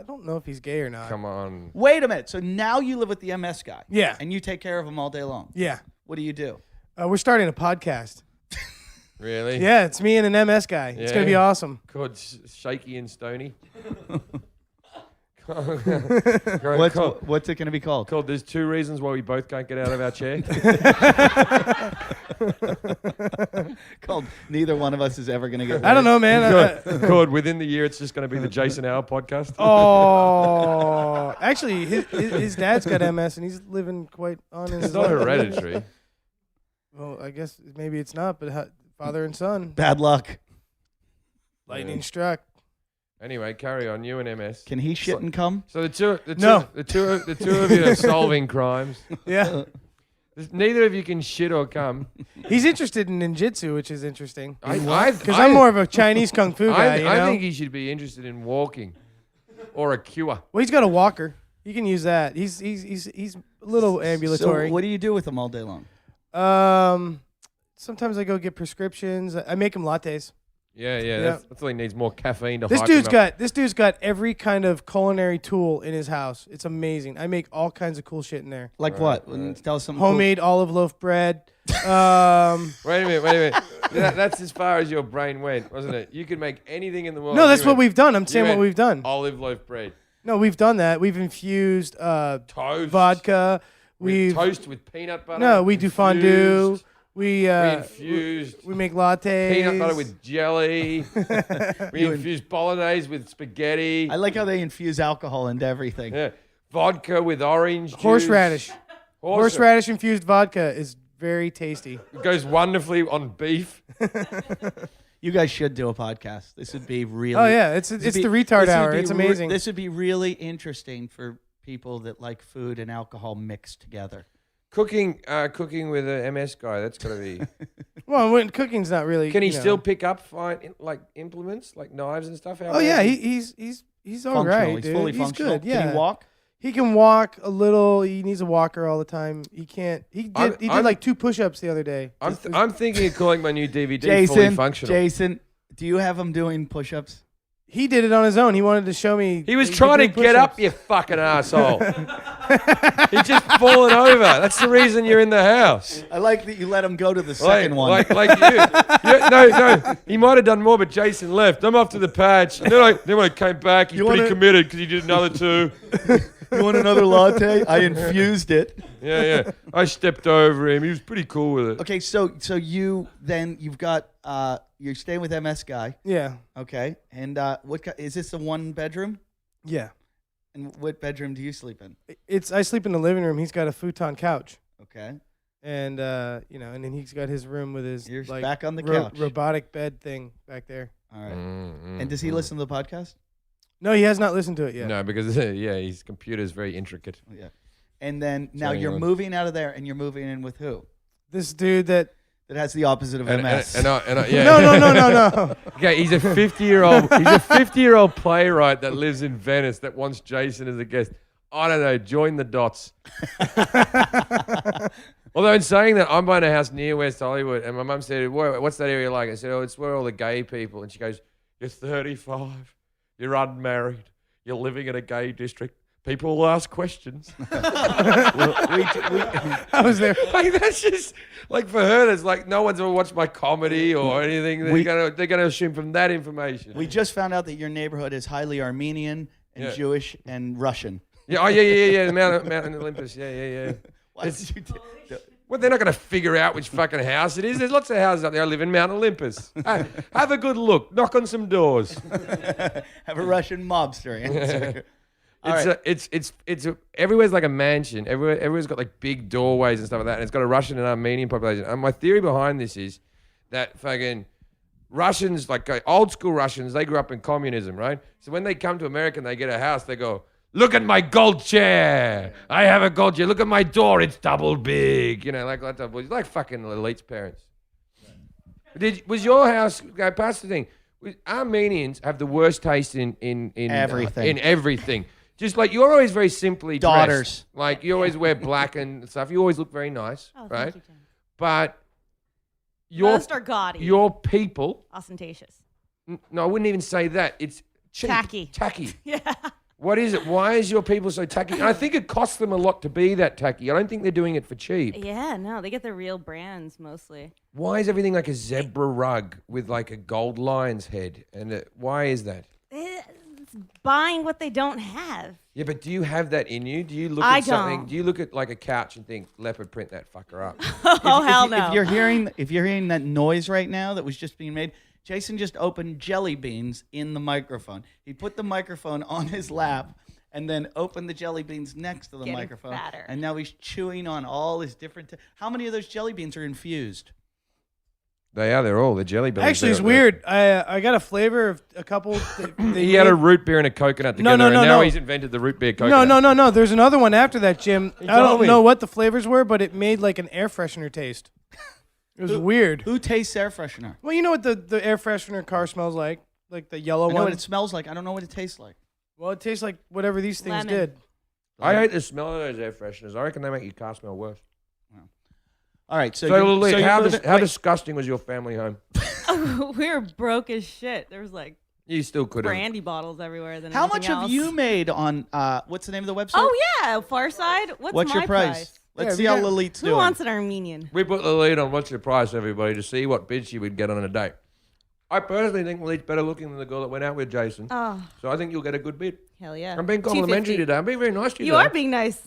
S4: don't know if he's gay or not.
S2: Come on.
S1: Wait a minute. So now you live with the MS guy.
S4: Yeah.
S1: And you take care of him all day long.
S4: Yeah.
S1: What do you do?
S4: We're starting a podcast.
S2: Really?
S4: Yeah, it's me and an MS guy. It's going to be
S2: Yeah.
S4: awesome.
S2: Called Shaky and Stony.
S1: What's it going to be called?
S2: Called There's 2 reasons why we both can't get out of our chair.
S1: Called Neither One of Us is Ever Going to Get.
S4: I don't know, man.
S2: Called Within the Year, it's just going to be the Jason Hour podcast.
S4: Oh, actually, his dad's got MS and he's living quite on his.
S2: It's not hereditary.
S4: Well, I guess maybe it's not, but father and son.
S1: Bad luck.
S4: Lightning struck.
S2: Anyway, carry on. You and MS.
S1: Can he shit and come?
S2: So the two of you are solving crimes.
S4: Yeah.
S2: Neither of you can shit or come.
S4: He's interested in ninjutsu, which is interesting.
S2: Because
S4: I'm more of a Chinese kung fu guy.
S2: I think he should be interested in walking or a cure.
S4: Well, he's got a walker. He can use that. He's a little ambulatory.
S1: So what do you do with him all day long?
S4: Sometimes I go get prescriptions. I make him lattes.
S2: Yeah. That's all he needs, more caffeine to hype him up.
S4: This dude's got every kind of culinary tool in his house. It's amazing. I make all kinds of cool shit in there.
S1: Like what? Tell us some
S4: Homemade olive loaf bread.
S2: Wait a minute. That's as far as your brain went, wasn't it? You could make anything in the world.
S4: No, that's what we've done. I'm saying what we've done.
S2: Olive loaf bread.
S4: No, we've done that. We've infused
S2: Toast.
S4: vodka.
S2: We've toast with peanut butter.
S4: No, we do fondue. We
S2: infused.
S4: We make lattes.
S2: Peanut butter with jelly. We infuse bolognese with spaghetti.
S1: I like how they infuse alcohol into everything.
S2: Yeah. Vodka with orange juice.
S4: Horseradish. Horseradish infused vodka is very tasty.
S2: It goes wonderfully on beef.
S1: You guys should do a podcast. This would be really.
S4: Oh yeah, it's the retard hour. It's amazing.
S1: This would be really interesting for people that like food and alcohol mixed together.
S2: Cooking with an MS guy. That's gotta be.
S4: Well, when cooking's not really.
S2: Can he still pick up fine like implements, like knives and stuff?
S4: Oh yeah, he's all right,
S1: He's
S4: dude.
S1: fully
S4: He's
S1: functional.
S4: good. Yeah.
S1: Can he walk?
S4: He can walk a little. He needs a walker all the time. He can't. He did like 2 push-ups the other day.
S2: I'm thinking of calling my new DVD Fully Functional.
S1: Jason, do you have him doing push-ups?
S4: He did it on his own. He wanted to show me.
S2: He was trying to get up, you fucking asshole. He's just fallen over. That's the reason you're in the house.
S1: I like that you let him go to the second one.
S2: Like you. No. He might have done more, but Jason left. I'm off to the patch. And then when I came back, he's pretty committed because he did another 2.
S1: You want another latte? I infused it.
S2: Yeah. I stepped over him. He was pretty cool with it.
S1: Okay, so you've got you're staying with MS guy.
S4: Yeah.
S1: Okay, and is this a 1 bedroom?
S4: Yeah.
S1: And what bedroom do you sleep in?
S4: I sleep in the living room. He's got a futon couch.
S1: Okay.
S4: And and then he's got his room with his
S1: You're back on the couch.
S4: Robotic bed thing back there.
S1: All right. And does he listen to the podcast?
S4: No, he has not listened to it yet.
S2: No, because his computer is very intricate.
S1: Yeah. And then now you're moving out of there, and you're moving in with who?
S4: This dude that
S1: has the opposite of MS.
S2: Yeah.
S4: No.
S2: Okay, he's a 50-year-old playwright that lives in Venice that wants Jason as a guest. I don't know. Join the dots. Although in saying that, I'm buying a house near West Hollywood, and my mum said, "What's that area like?" I said, "Oh, it's where all the gay people." And she goes, "You're 35. You're unmarried. You're living in a gay district. People will ask questions."
S4: I was there.
S2: Like that's just like for her. There's like no one's ever watched my comedy or anything. They're gonna assume from that information.
S1: We just found out that your neighborhood is highly Armenian and Jewish and Russian.
S2: Yeah. Oh yeah. Mount Olympus. Yeah.
S1: Why did you
S2: Well, they're not going to figure out which fucking house it is. There's lots of houses up there. I live in Mount Olympus. Have a good look. Knock on some doors.
S1: Have a Russian mobster answer.
S2: It's everywhere's like a mansion. Everywhere's got like big doorways and stuff like that. And it's got a Russian and Armenian population. And my theory behind this is that fucking Russians, like old school Russians, they grew up in communism, right? So when they come to America and they get a house, they go, "Look at my gold chair. I have a gold chair. Look at my door. It's double big." You know, like fucking elite's parents. Was your house? Go past the thing. Armenians have the worst taste in
S1: everything.
S2: In everything. Just like you're always very simply
S1: daughters.
S2: Dressed. Like you always wear black and stuff. You always look very nice, right?
S7: Thank you, Tim.
S2: But
S7: most are gaudy.
S2: Your people
S7: ostentatious.
S2: No, I wouldn't even say that. It's cheap. Tacky.
S7: Yeah.
S2: What is it? Why is your people so tacky? And I think it costs them a lot to be that tacky. I don't think they're doing it for cheap.
S7: Yeah, no, they get the real brands mostly.
S2: Why is everything like a zebra rug with like a gold lion's head? And why is that?
S7: it's buying what they don't have.
S2: Yeah, but do you have that in you? Do you look
S7: I
S2: at something?
S7: don't.
S2: Do you look at like a couch and think leopard print that fucker up?
S7: Oh hell no!
S1: If you're hearing that noise right now that was just being made, Jason just opened jelly beans in the microphone. He put the microphone on his lap and then opened the jelly beans next to the
S7: Getting
S1: microphone.
S7: fatter.
S1: And now he's chewing on all his different. How many of those jelly beans are infused?
S2: They are. They're all the jelly bellies.
S4: Actually, it's weird. I got a flavor of a couple.
S2: He had a root beer and a coconut together, and now he's invented the root beer coconut.
S4: No. There's another one after that, Jim. I don't
S2: told me.
S4: know what the flavors were, but it made like an air freshener taste. It was weird.
S1: Who tastes air freshener?
S4: Well, you know what the air freshener car smells like the yellow
S1: I know
S4: one.
S1: what it smells like. I don't know what it tastes like.
S4: Well, it tastes like whatever these things
S7: Lemon.
S4: did.
S2: I hate the smell of those air fresheners. I reckon they make your car smell worse.
S1: All right, so
S2: Lily, how
S1: wait,
S2: disgusting was your family home?
S7: We were broke as shit. There was like
S2: You still could have.
S7: brandy bottles everywhere. Than
S1: how much
S7: anything
S1: have
S7: else.
S1: you made on what's the name of the website?
S7: Oh yeah, Farside.
S1: What's
S7: my
S1: your price? Let's see how Lilith's
S7: Who
S1: doing.
S7: wants an Armenian?
S2: We put the lead on what's your price, everybody, to see what bid she would get on a date. I personally think Lilith's better looking than the girl that went out with Jason.
S7: Oh
S2: So I think you'll get a good bid.
S7: hell yeah!
S2: I'm being complimentary
S7: 250.
S2: today. I'm being very nice to you
S7: You
S2: today.
S7: are being nice.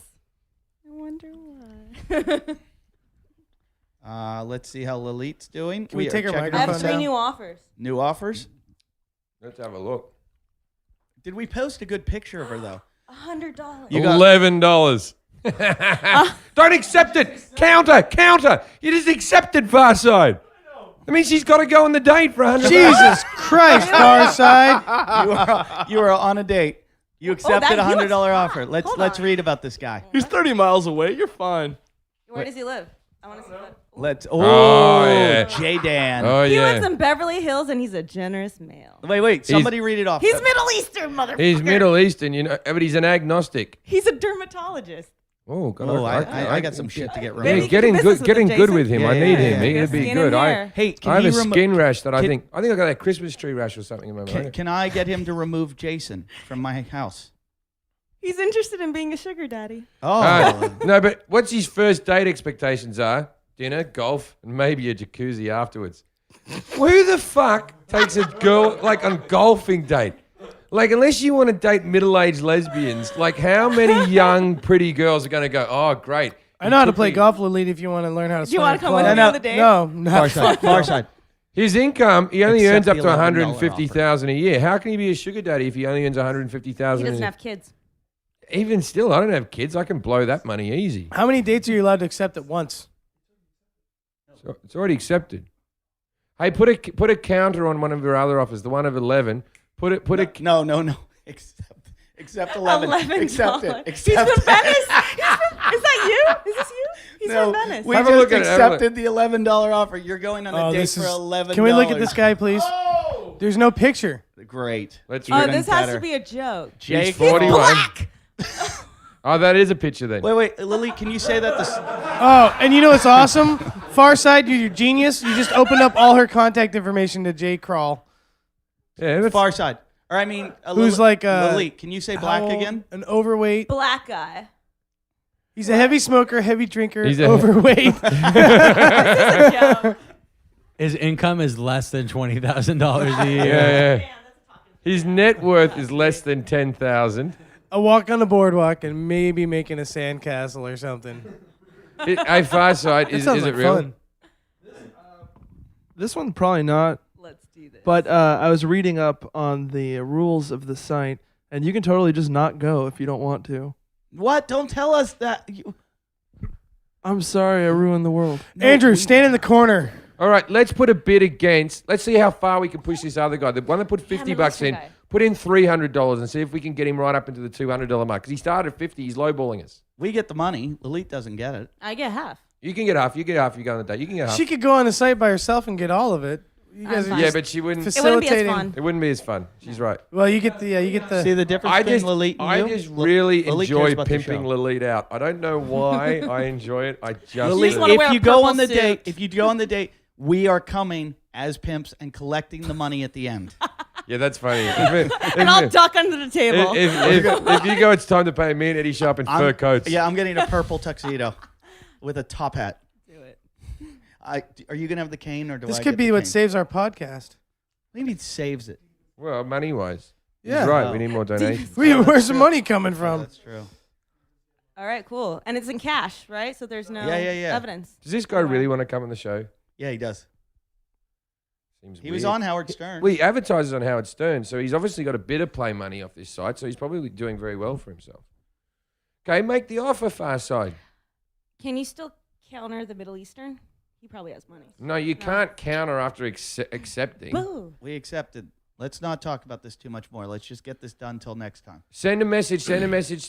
S7: I wonder why.
S1: Let's see how Lilith's doing.
S4: Can we take her
S1: checking
S4: microphone
S7: I have
S1: out
S7: three
S4: down?
S7: new offers.
S1: new offers.
S2: Let's have a look.
S1: Did we post a good picture of her though?
S7: $100.
S1: You got-
S2: $11. Don't accept it. Counter. You just accepted Farside. I mean, she's got to go on the date for $100.
S4: Jesus Christ, Farside.
S1: You are on a date. You accepted
S7: that-
S1: a
S7: he looks
S1: $100
S7: hot.
S1: offer.
S7: Hold
S1: Let's
S7: on.
S1: read about this guy.
S5: He's 30 miles away. You're fine.
S7: Where does he live? I want to see that.
S1: Let's.
S2: Oh, yeah.
S1: J Dan.
S2: Oh,
S7: He
S2: yeah.
S7: lives in Beverly Hills and he's a generous male.
S1: Wait. Somebody read it off.
S7: He's Middle Eastern, motherfucker.
S2: He's Middle Eastern, you know, but he's an agnostic.
S7: He's a dermatologist.
S2: Oh, God.
S1: Oh, I got some shit to get
S2: Yeah,
S7: Maybe
S1: removed.
S7: you can do business with
S2: getting
S7: him,
S2: good
S7: Jason.
S2: with him.
S1: Yeah,
S2: I need
S1: yeah,
S2: him.
S1: yeah.
S2: He'd be
S7: Skin
S2: good.
S7: and hair.
S1: Hey,
S2: I
S1: can
S2: have
S1: he
S2: a skin rash that I
S1: can-
S2: think I got that Christmas tree rash or something in my mind.
S1: Can I get him to remove Jason from my house?
S7: He's interested in being a sugar daddy.
S1: Oh,
S2: No, but what's his first date expectations are? Dinner, golf, and maybe a jacuzzi afterwards. Who the fuck takes a girl like on golfing date? Like, unless you want to date middle-aged lesbians, like how many young, pretty girls are going to go, oh, great.
S4: I know how to play golf, Lilith, if you want to learn how to
S7: Do you
S4: swing
S7: want
S4: a
S7: to come with
S4: club.
S7: me on the date?
S4: No, not
S1: far side.
S2: His income, he only
S1: Except
S2: earns up
S1: the
S2: to
S1: $11
S2: $150,000 a year. How can he be a sugar daddy if he only earns $150,000?
S7: He doesn't have kids.
S2: Even still, I don't have kids. I can blow that money easy.
S4: How many dates are you allowed to accept at once?
S2: So it's already accepted. Hey, put a counter on one of your other offers, the one of 11.
S1: No. Accept 11. Accept it.
S7: He's
S1: Accept
S7: from
S1: it.
S7: Venice. Is that you? Is this you? He's
S1: No,
S7: from Venice.
S1: we
S2: Have a
S1: just
S2: look at it, have a look.
S1: accepted the $11 offer. You're going on a date for $11.
S4: Can we look at this guy, please? There's no picture.
S1: Great.
S2: Let's
S7: Oh,
S2: read
S7: this
S2: it.
S7: has
S1: better.
S7: to be a joke.
S1: Jake.
S2: He's 41. Oh, that is a picture then.
S1: Wait, Lily, can you say that this?
S4: Oh, and you know what's awesome? Farside, you're genius. You just opened up all her contact information to Jay Crawl.
S2: Yeah, that's,
S1: Far side. Or I mean,
S4: Who's like
S1: Lily, can you say black
S4: how old?
S1: again?
S4: An overweight.
S7: Black guy.
S4: He's a heavy smoker, heavy drinker,
S2: He's a-
S4: overweight.
S7: This is a joke.
S6: His income is less than $20,000 a year.
S2: yeah. His net worth is less than 10,000.
S4: A walk on the boardwalk and maybe making a sandcastle or something.
S2: Hey, Farside,
S4: That
S2: is
S4: sounds
S2: it
S4: like
S2: real?
S4: fun.
S5: This one probably not.
S7: Let's do this.
S5: But I was reading up on the rules of the site, and you can totally just not go if you don't want to.
S1: What? Don't tell us that.
S5: I'm sorry, I ruined the world.
S4: Andrew, stand in the corner.
S2: All right, let's put a bid against. Let's see how far we can push this other guy. The one that put 50
S7: Middle
S2: bucks
S7: Eastern
S2: in,
S7: guy.
S2: put in $300 and see if we can get him right up into the $200 mark. Because he started at 50, he's lowballing us.
S1: We get the money. Lilith doesn't get it.
S7: I get half.
S2: You can get half. You get half. You go on the date. You can get half.
S4: She could go on the site by herself and get all of it. You guys
S7: I'm
S4: are
S7: fine.
S2: yeah,
S4: just
S2: but she wouldn't.
S7: It wouldn't be as
S4: facilitating.
S7: fun.
S2: It wouldn't be as fun. She's right.
S4: Well, you get the.
S1: See the difference
S2: I
S1: between
S2: just,
S1: Lilith and you?
S2: really
S1: Lilith cares
S2: enjoy
S1: about the
S2: pimping
S1: show.
S2: Lilith out. I don't know why I enjoy it. I just
S1: Lilith,
S7: just wanna wear
S1: if
S7: a
S1: you go
S7: purple
S1: on the
S7: suit.
S1: date, we are coming as pimps and collecting the money at the end.
S2: yeah, that's funny.
S7: And I'll duck under the table.
S2: If you go, it's time to pay me and Eddie Sharp in fur coats.
S1: Yeah, I'm getting a purple tuxedo with a top hat.
S7: Do it.
S1: Are you gonna have the cane or do
S4: This
S1: I
S4: could
S1: get
S4: be
S1: the
S4: what
S1: cane?
S4: saves our podcast.
S1: What do you mean saves it?
S2: Well, money wise.
S4: Yeah.
S2: He's right. We need more donations.
S4: Where's the money coming
S1: Oh,
S4: from?
S1: that's true.
S7: All right, cool. And it's in cash, right? So there's no
S1: Yeah.
S7: evidence.
S2: Does this guy really want to come on the show?
S1: Yeah, he does.
S2: Seems
S1: He was
S2: weird.
S1: on Howard Stern.
S2: Well, he advertises on Howard Stern, so he's obviously got a bit of play money off this site, so he's probably doing very well for himself. Okay, make the offer, Far Side.
S7: Can you still counter the Middle Eastern? He probably has money.
S2: No, you can't counter after accepting.
S7: Boo.
S1: We accepted. Let's not talk about this too much more. Let's just get this done till next time.
S2: Send a message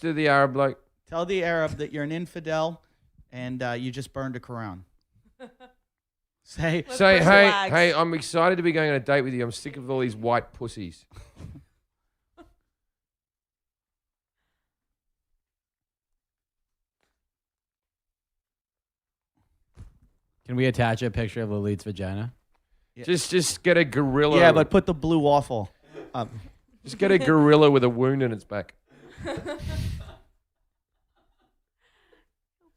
S2: to the Arab bloke.
S1: Tell the Arab that you're an infidel and you just burned a Quran. Say,
S7: Let's
S2: Say,
S7: push the
S2: hey,
S7: flags.
S2: hey, I'm excited to be going on a date with you. I'm sick of all these white pussies.
S6: Can we attach a picture of Lilith's vagina?
S1: Yeah.
S2: Just get a gorilla.
S1: yeah, but put the blue waffle up.
S2: Just get a gorilla with a wound in its back.
S7: I don't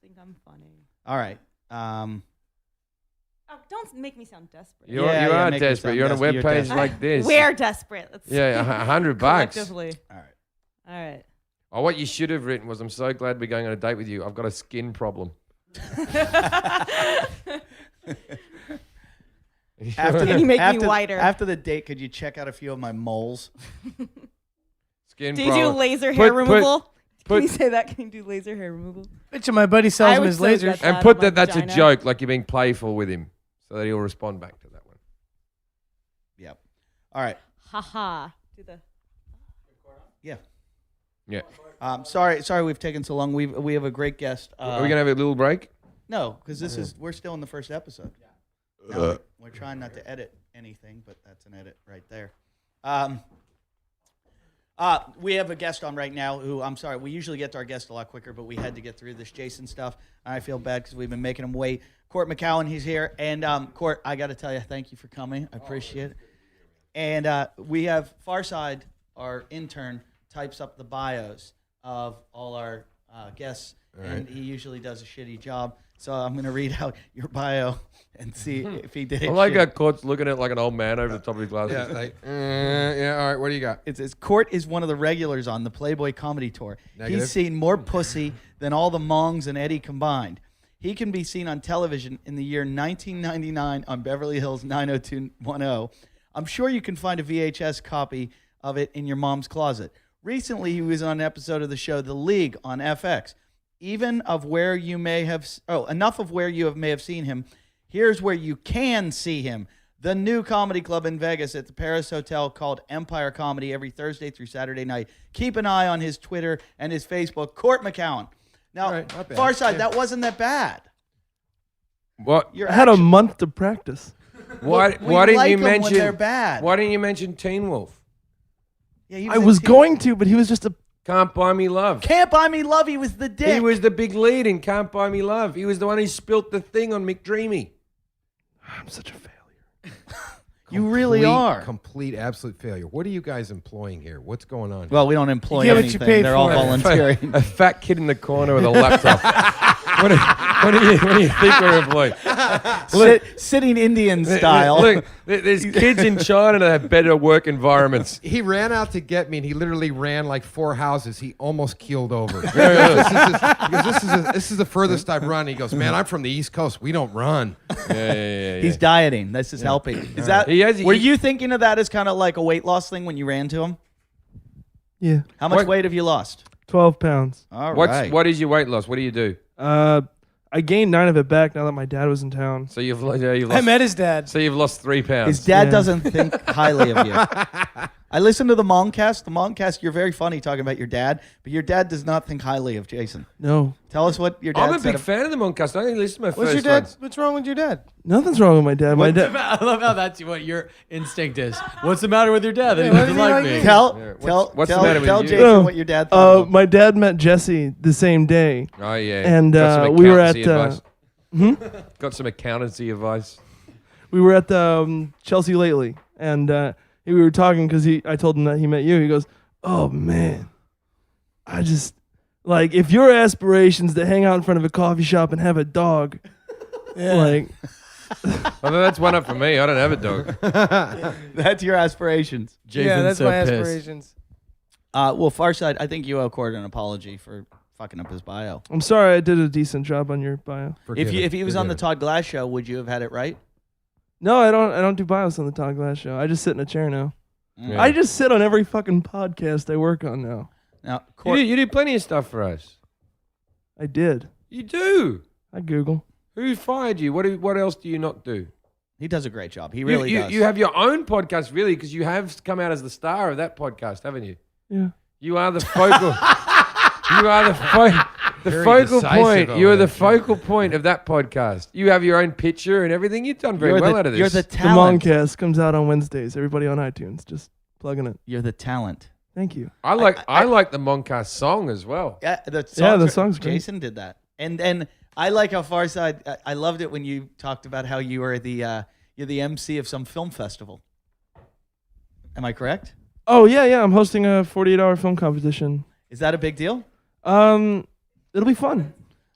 S7: think I'm funny.
S1: All right.
S7: Oh, don't make me sound desperate.
S2: You
S1: Yeah,
S2: are
S1: make me
S2: desperate.
S1: sound
S2: You're on a
S1: desperate. You're
S2: webpage
S1: desperate.
S2: like this.
S7: We're desperate. Let's
S2: Yeah, $100 bucks.
S7: collectively.
S1: All right.
S7: All right.
S2: Oh, what you should have written was, I'm so glad we're going on a date with you. I've got a skin problem.
S1: After
S7: Can you make me
S1: after-
S7: whiter?
S1: After the date, could you check out a few of my moles?
S2: Skin
S7: Do you do
S2: problem.
S7: laser hair removal?
S2: put-
S7: Can you say that? Can you do laser hair removal?
S4: Bet you my buddy sells
S7: I
S4: him
S7: would
S4: his
S7: so
S4: lasers.
S7: get
S2: And
S7: that
S2: put
S7: on
S2: that
S7: my
S2: that's a
S7: vagina.
S2: joke, like you're being playful with him, so that he'll respond back to that one.
S1: Yep. All right.
S7: Haha. Do the.
S1: Yeah.
S2: Yeah.
S1: Sorry we've taken so long. We have a great guest.
S2: Are we gonna have a little break?
S1: No, because we're still in the first episode. No, we're trying not to edit anything, but that's an edit right there. We have a guest on right now who, I'm sorry, we usually get to our guest a lot quicker, but we had to get through this Jason stuff. I feel bad because we've been making him wait. Cort McCown, he's here. And Cort, I got to tell you, thank you for coming. I appreciate it. And we have Farside, our intern, types up the bios of all our guests, and he usually does a shitty job. So I'm going to read out your bio and see if he did it.
S2: I like
S1: shit.
S2: how Cort's looking at it like an old man over the top of his glasses.
S8: Yeah, like, yeah, all right, what do you got?
S1: It says, Cort is one of the regulars on the Playboy Comedy Tour.
S8: Negative.
S1: He's seen more pussy than all the Mongs and Eddie combined. He can be seen on television in the year 1999 on Beverly Hills 90210. I'm sure you can find a VHS copy of it in your mom's closet. Recently, he was on an episode of the show The League on FX. Enough of where you may have seen him. Here's where you can see him. The new comedy club in Vegas at the Paris Hotel called Empire Comedy every Thursday through Saturday night. Keep an eye on his Twitter and his Facebook. Cort McCown. Now,
S8: All right, not bad.
S1: Farside,
S8: Yeah.
S1: that wasn't that bad.
S2: What?
S1: Your
S5: I had a
S1: action-
S5: month to practice.
S2: Why
S1: we
S2: didn't
S1: like
S2: you
S1: 'em when
S2: mention?
S1: they're bad.
S2: Why didn't you mention Teen Wolf?
S1: Yeah, he
S5: I
S1: in
S5: was
S1: Teen-
S5: going to, but he was just a.
S2: Can't Buy Me Love.
S1: Can't Buy Me Love. He was the dick.
S2: He was the big lead in Can't Buy Me Love. He was the one who spilt the thing on McDreamy.
S5: I'm such a failure.
S1: You really are.
S8: Complete, absolute failure. What are you guys employing here? What's going on?
S1: Well, we don't employ
S4: You get what
S1: anything.
S4: you pay
S1: They're all
S4: for.
S1: volunteering.
S2: A fat kid in the corner with a laptop. what do you think we're employing?
S1: Sitting Indian style.
S2: Look, there's kids in China that have better work environments.
S8: He ran out to get me, and he literally ran like 4 houses. He almost keeled over. He goes, this is the furthest I've run. He goes, man, I'm from the East Coast. We don't run.
S2: Yeah.
S1: He's dieting. This is helping. Is that?
S2: He
S1: were you thinking of that as kind of like a weight loss thing when you ran to him?
S5: Yeah,
S1: How much
S2: What-
S1: weight have you lost?
S5: 12 pounds.
S1: All right.
S2: What is your weight loss? What do you do?
S5: I gained 9 of it back now that my dad was in town.
S2: So you've
S4: I
S2: lost.
S4: met his dad.
S2: So you've lost 3 pounds.
S1: His dad
S5: Yeah.
S1: doesn't think highly of you. I listened to the Mongcast. The Mongcast, you're very funny talking about your dad, but your dad does not think highly of Jason.
S5: No,
S1: Tell us what your dad
S2: I'm a
S1: said.
S2: big fan of the Moncast. I only listen to my
S4: What's
S2: first
S4: your dad?
S2: ones.
S4: What's wrong with your dad?
S5: nothing's wrong with my dad. My dad.
S6: I love how that's what your instinct is. What's the matter with your dad? That he
S4: Yeah, what
S6: doesn't
S4: does he
S6: like
S4: like
S6: me.
S4: me?
S1: Tell
S2: what's the matter with
S1: tell
S2: you?
S1: Jason
S5: No.
S1: what your dad thought. of him.
S5: My dad met Jesse the same day.
S2: Oh yeah.
S5: And,
S2: Got some
S5: we were
S2: accountancy
S5: at,
S2: advice. Got some accountancy advice.
S5: We were at the Chelsea lately, and we were talking because I told him that he met you. He goes, "Oh man, I just like if your aspirations to hang out in front of a coffee shop and have a dog, like
S2: Well, that's one up for me. I don't have a dog.
S1: That's your aspirations.
S6: Jason's
S4: yeah, that's
S6: so
S4: my
S6: pissed.
S4: aspirations.
S1: Well, Farside, I think you owe Cort an apology for fucking up his bio.
S5: I'm sorry, I did a decent job on your bio.
S1: If he was on the Todd Glass show, would you have had it right?
S5: No, I don't do bios on the Talk Glass show. I just sit in a chair now.
S2: Yeah.
S5: I just sit on every fucking podcast I work on now.
S1: Now, Cort,
S2: You do plenty of stuff for us.
S5: I did.
S2: You do.
S5: I Google.
S2: Who fired you? What else do you not do?
S1: he does a great job. He really does.
S2: You have your own podcast, really, because you have come out as the star of that podcast, haven't you?
S5: Yeah.
S2: You are the focal. You are the
S8: Very
S2: focal
S8: decisive
S2: point.
S8: over
S2: You are the
S8: that.
S2: focal point of that podcast. You have your own picture and everything. You've done very well out of this.
S1: You're the
S5: The
S1: talent.
S5: Moncast comes out on Wednesdays. Everybody on iTunes, just plugging it.
S1: You're the talent.
S5: Thank you.
S2: I like the Moncast song as well.
S1: Yeah, the
S5: song's great.
S1: Jason did that, and I like how Farside. I loved it when you talked about how you were you're the MC of some film festival. Am I correct?
S5: Oh yeah. I'm hosting a 48-hour film competition.
S1: Is that a big deal?
S5: It'll be fun.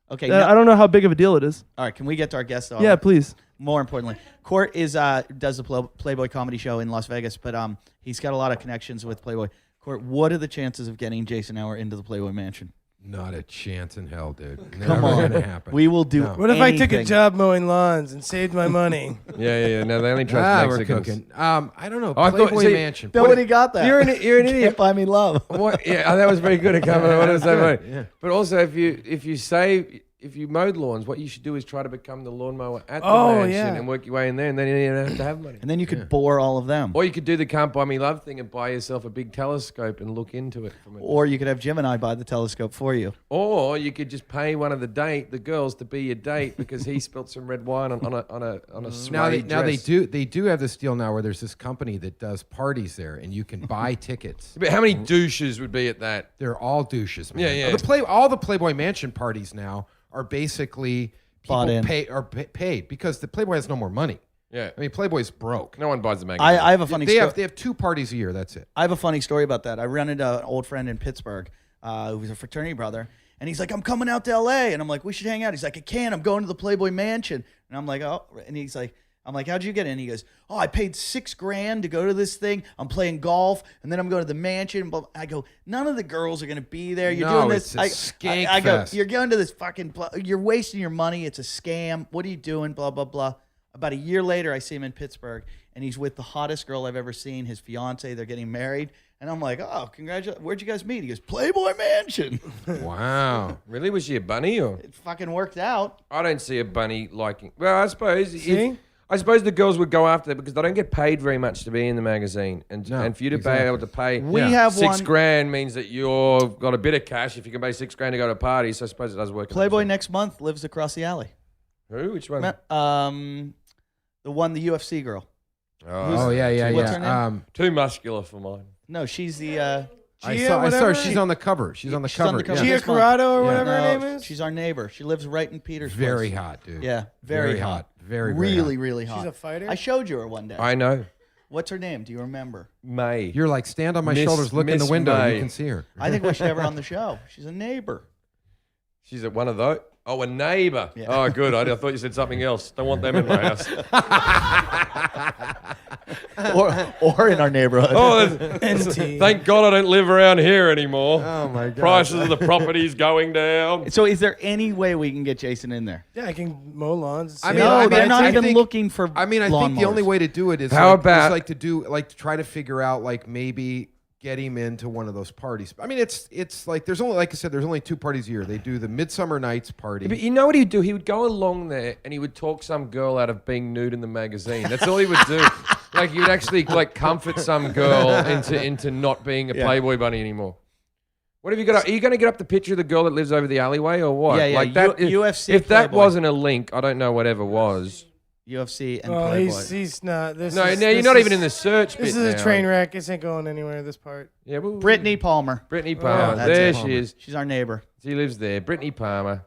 S1: Okay. now-
S5: I don't know how big of a deal it is.
S1: all right. Can we get to our guest? Though?
S5: Yeah, please.
S1: More importantly, Cort is does the Playboy comedy show in Las Vegas, but he's got a lot of connections with Playboy. Cort, what are the chances of getting Jason Hour into the Playboy Mansion?
S8: Not a chance in hell, dude.
S1: Come
S8: Never
S1: on.
S8: gonna happen.
S1: We will do.
S8: No.
S4: What if I took a
S1: anything.
S4: job mowing lawns and saved my money?
S2: Yeah. No, they only trust
S8: we're
S2: Mexicans.
S8: cooking. I don't know.
S2: Oh, I thought-
S8: Playboy
S2: see,
S8: Mansion.
S1: Nobody got that.
S2: You're an idiot.
S1: Can't buy me love.
S2: What? Yeah, that was very good. I can't remember what I was saying.
S8: Yeah.
S2: But also, if you mowed lawns, what you should do is try to become the lawnmower at the
S4: Oh,
S2: mansion
S4: yeah.
S2: and work your way in there, and then you don't have to have money.
S1: And then you could bore all of them.
S2: Or you could do the "Can't Buy Me Love" thing and buy yourself a big telescope and look into it from it.
S1: Or you could have Jim and I buy the telescope for you.
S2: Or you could just pay one of the girls to be your date because he spilt some red wine on a
S8: Now
S2: sweaty
S8: they
S2: dress.
S8: do have this deal now where there's this company that does parties there and you can buy tickets.
S2: But how many douches would be at that?
S8: They're all douches, man.
S2: Yeah, yeah.
S8: All the Playboy Mansion parties now are basically
S1: Bought in.
S8: paid because the Playboy has no more money.
S2: Yeah.
S8: I mean, Playboy's broke.
S2: No one buys the magazine.
S1: I have a funny
S8: They
S1: story.
S8: have 2 parties a year. That's it.
S1: I have a funny story about that. I ran into an old friend in Pittsburgh who was a fraternity brother, and he's like, "I'm coming out to L.A." And I'm like, "We should hang out." He's like, "I can't. I'm going to the Playboy Mansion." And I'm like, "Oh," and he's like, I'm like, "How'd you get in?" He goes, "Oh, I paid $6,000 to go to this thing. I'm playing golf, and then I'm going to the mansion." But I go, "None of the girls are going to be there. You're
S8: No,
S1: doing this."
S8: it's a skank
S1: I go,
S8: fest.
S1: "You're going to this fucking. You're wasting your money. It's a scam. What are you doing?" Blah blah blah. About a year later, I see him in Pittsburgh, and he's with the hottest girl I've ever seen. His fiance. They're getting married, and I'm like, "Oh, congratulations! Where'd you guys meet?" He goes, "Playboy Mansion."
S8: Wow.
S2: Really? Was she a bunny or?
S1: It fucking worked out.
S2: I don't see a bunny liking. Well, I suppose.
S4: See?
S2: I suppose the girls would go after it because they don't get paid very much to be in the magazine, and for you to
S8: exactly.
S2: be able to pay
S1: We have one.
S2: $6,000 means that you've got a bit of cash if you can pay $6,000 to go to a party. So I suppose it does work.
S1: Playboy next month lives across the alley.
S2: Who? Which one?
S1: The one, the UFC girl.
S8: Oh yeah.
S1: What's her name?
S2: Too muscular for mine.
S1: No, she's the.
S8: I
S4: Gia,
S8: saw her.
S4: whatever?
S8: She's on the cover. She's on the
S1: She's on
S8: cover.
S1: the cover.
S8: yeah.
S4: Gia
S1: This month.
S4: Corrado or
S8: Yeah.
S4: whatever her
S1: No,
S4: name is?
S1: she's our neighbor. She lives right in Peter's
S8: Very
S1: place.
S8: hot, dude.
S1: Yeah, very hot.
S8: Very
S1: really,
S8: hot.
S1: really hot.
S4: She's a fighter?
S1: I showed you her one day.
S2: I know.
S1: What's her name? Do you remember?
S2: May.
S8: You're like, stand on my
S2: Miss-
S8: shoulders, look in the
S2: Miss
S8: window,
S2: May.
S8: you can see her.
S1: I think we should have her on the show. She's a neighbor.
S2: She's at one of those. Oh, a neighbour.
S1: Yeah.
S2: Oh, good. I thought you said something else. Don't want them in my house.
S1: or in our neighborhood.
S2: Oh,
S4: NT.
S2: thank God I don't live around here anymore.
S8: Oh my god.
S2: Prices of the properties going down.
S1: So, is there any way we can get Jason in there?
S4: Yeah, I can mow lawns.
S8: I
S4: and
S8: mean,
S1: No,
S8: I
S1: they're
S8: mean,
S1: not
S8: I
S1: even
S8: think-
S1: looking for.
S8: I mean, I think the only way to do it is
S2: How
S8: like,
S2: about-
S8: to try to figure out like maybe get him into one of those parties. I mean, it's like there's only, like I said, there's only 2 parties a year. They do the Midsummer Nights party.
S2: But you know what he'd do? He would go along there and he would talk some girl out of being nude in the magazine. That's all he would do. Like, he would actually like comfort some girl into not being a Playboy bunny anymore. What have you got up? Are you going to get up the picture of the girl that lives over the alleyway or what?
S1: Yeah, yeah,
S2: Like that,
S1: UFC
S2: if that
S1: Playboy.
S2: wasn't a link, I don't know whatever was.
S1: UFC and
S4: Oh,
S1: Playboy.
S4: he's not. This
S2: No,
S4: is,
S2: no, you're
S4: this
S2: not
S4: is-
S2: even in the search bit
S4: This is a
S2: now.
S4: train wreck. This ain't going anywhere, this part.
S2: Yeah, well,
S1: Brittany Palmer.
S2: Brittany Palmer.
S1: that's
S2: There
S1: it.
S2: she is.
S1: She's our neighbor.
S2: She lives there. Brittany Palmer.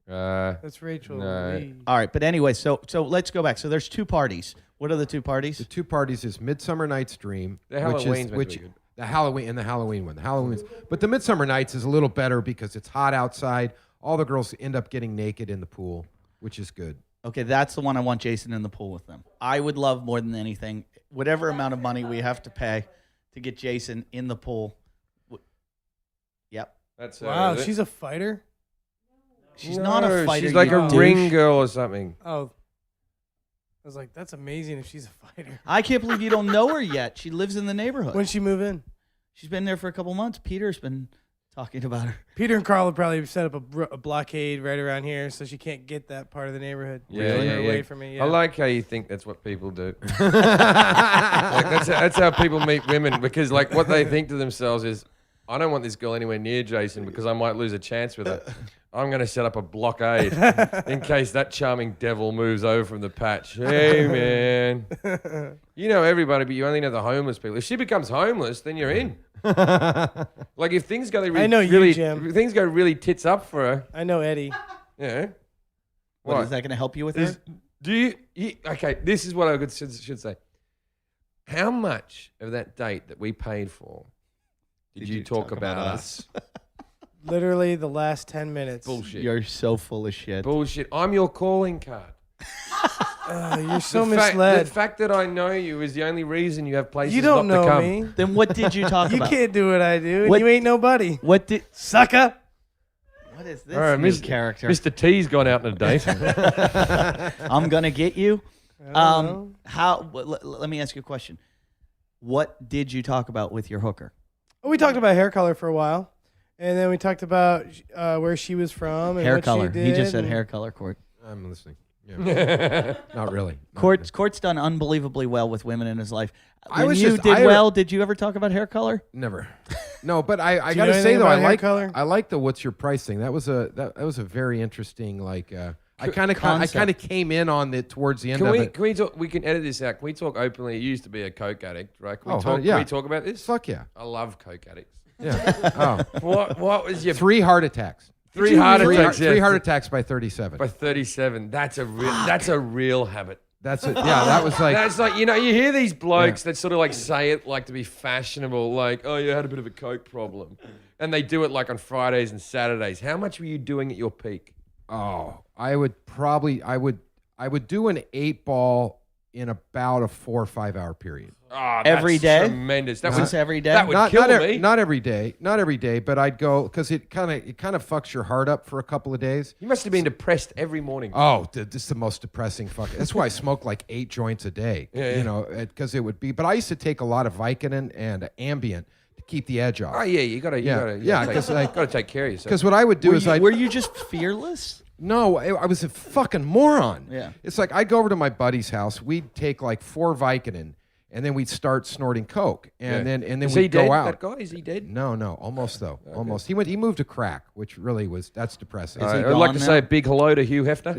S4: That's Rachel.
S2: No.
S4: Lee.
S1: All right, but anyway, so let's go back. So there's 2 parties. What are the 2 parties?
S8: the 2 parties is Midsummer Night's Dream,
S2: The
S8: which
S2: Halloween's
S8: is
S2: meant to
S8: which
S2: be good.
S8: the Halloween and the Halloween one. The Halloween's, but the Midsummer Nights is a little better because it's hot outside. All the girls end up getting naked in the pool, which is good.
S1: Okay, that's the one I want Jason in the pool with them. I would love more than anything, whatever amount of money we have to pay to get Jason in the pool. Yep.
S2: That's her,
S4: Wow,
S2: is it?
S4: she's a fighter.
S1: She's not a
S2: No,
S1: fighter.
S2: She's like
S1: you
S2: a
S1: douche.
S2: ring girl or something.
S4: Oh, I was like, that's amazing if she's a fighter.
S1: I can't believe you don't know her yet. She lives in the neighborhood.
S4: When'd she move in?
S1: She's been there for a couple months. Peter's been talking about her.
S4: Peter and Carl would probably set up a blockade right around here, so she can't get that part of the neighborhood.
S2: Yeah,
S4: Keep
S2: yeah,
S4: her
S2: yeah.
S4: away from me. Yeah.
S2: I like how you think that's what people do. That's how people meet women, because like what they think to themselves is, I don't want this girl anywhere near Jason because I might lose a chance with her. I'm going to set up a blockade in case that charming devil moves over from the patch. Hey, man. You know everybody, but you only know the homeless people. If she becomes homeless, then you're in. Like if things go really,
S4: I know you,
S2: really,
S4: Jim.
S2: if things go really tits up for her.
S4: I know Eddie.
S2: Yeah.
S1: What is that going to help you with her?
S2: Do you? Okay, this is what I should say. How much of that date that we paid for did you talk about us?
S4: Literally the last 10 minutes.
S2: Bullshit.
S1: You're so full of shit.
S2: Bullshit. I'm your calling card.
S4: You're so
S2: The
S4: misled.
S2: fact that I know you is the only reason you have places
S4: You don't
S2: not to
S4: know
S2: come.
S4: me.
S1: Then what did you talk
S4: You
S1: about?
S4: can't do what I do, and
S1: What-
S4: you ain't nobody.
S1: What did?
S4: Sucker.
S1: What is this
S2: All right,
S1: new
S2: Mr.
S1: character?
S2: Mr. T's gone out on a date.
S1: I'm gonna get you.
S4: know.
S1: Let me ask you a question. What did you talk about with your hooker?
S4: Well, we talked about hair color for a while, and then we talked about where she was from and
S1: Hair
S4: what
S1: color.
S4: she did.
S1: He just said
S4: and-
S1: hair color, Court.
S8: I'm listening. Yeah. Not really. Not
S1: Court's done unbelievably well with women in his life.
S8: I
S1: When
S8: was
S1: you
S8: just-
S1: did
S8: I-
S1: well, did you ever talk about hair color?
S8: Never. No, but I
S4: Do you
S8: gotta
S4: know
S8: say
S4: anything
S8: though, I
S4: about hair
S8: like
S4: color?
S8: I like the what's your price thing. That was a very interesting like. I kind
S1: Concept.
S8: of came in on it towards the end
S2: Can
S8: of
S2: we?
S8: it.
S2: Can we talk? We can edit this out. Can we talk openly? You used to be a coke addict, right? Can we
S8: Oh,
S2: talk?
S8: yeah.
S2: Can we talk about this?
S8: Fuck yeah,
S2: I love coke addicts.
S8: yeah. Oh,
S2: What was your
S8: 3 heart attacks.
S2: three heart
S8: Three
S2: attacks?
S8: Three heart attacks by 37.
S2: by 37. That's a real habit.
S8: That's it. Yeah, that was like.
S2: That's like, you know, you hear these blokes that sort of like say it like to be fashionable, like, oh, you had a bit of a coke problem. And they do it like on Fridays and Saturdays. How much were you doing at your peak?
S8: Oh, I would do an 8-ball in about a 4 or 5 hour period.
S2: Oh,
S1: Every day?
S2: Tremendous. That
S1: Is
S2: would,
S1: this every day?
S2: that would
S8: Not,
S2: kill
S8: not,
S2: me.
S8: not every day, but I'd go because it kind of fucks your heart up for a couple of days.
S2: You must have been depressed every morning.
S8: Oh, this is the most depressing fuck. That's why I smoke like 8 joints a day.
S2: Yeah, yeah.
S8: You know, because it would be. But I used to take a lot of Vicodin and Ambien to keep the edge off.
S2: Oh, yeah, you gotta
S8: Yeah,
S2: take,
S8: 'cause, like-
S2: gotta take care of yourself.
S8: Because what I would do is
S1: Were you just fearless?
S8: No, I was a fucking moron.
S1: Yeah.
S8: It's like I'd go over to my buddy's house. We'd take like 4 Vicodin, and then we'd start snorting coke, and then
S2: Is he
S8: we'd
S2: dead,
S8: go out.
S2: that guy? Is he dead?
S8: No, almost though, almost. He moved to crack, which really that's depressing.
S1: he
S2: I'd like
S1: gone
S2: to
S1: now?
S2: say a big hello to Hugh Hefner.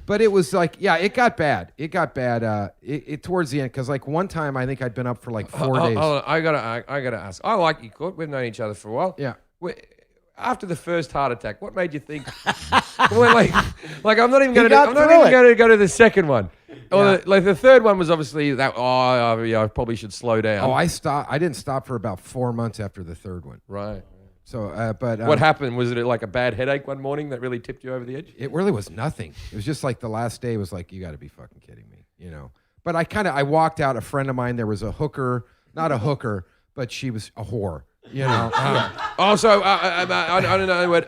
S8: But it was like, yeah, it got bad. It got bad. It towards the end, because like one time I think I'd been up for like 4 days.
S2: Hold on, I gotta ask. I like you, Cort. We've known each other for a while.
S8: Yeah.
S2: After the first heart attack, what made you think? Well, like I'm not even going to.
S1: got
S2: I'm not
S1: through
S2: even
S1: it.
S2: going to go to the second one. Or
S8: Yeah.
S2: the third one was obviously that. Oh, yeah, I probably should slow down.
S8: Oh, I didn't stop for about 4 months after the third one.
S2: right.
S8: So, but
S2: What happened? Was it like a bad headache one morning that really tipped you over the edge?
S8: It really was nothing. It was just like the last day was like, you got to be fucking kidding me, you know. But I walked out. A friend of mine, there was a hooker, not a hooker, but she was a whore, you know.
S2: Oh, so I don't know what.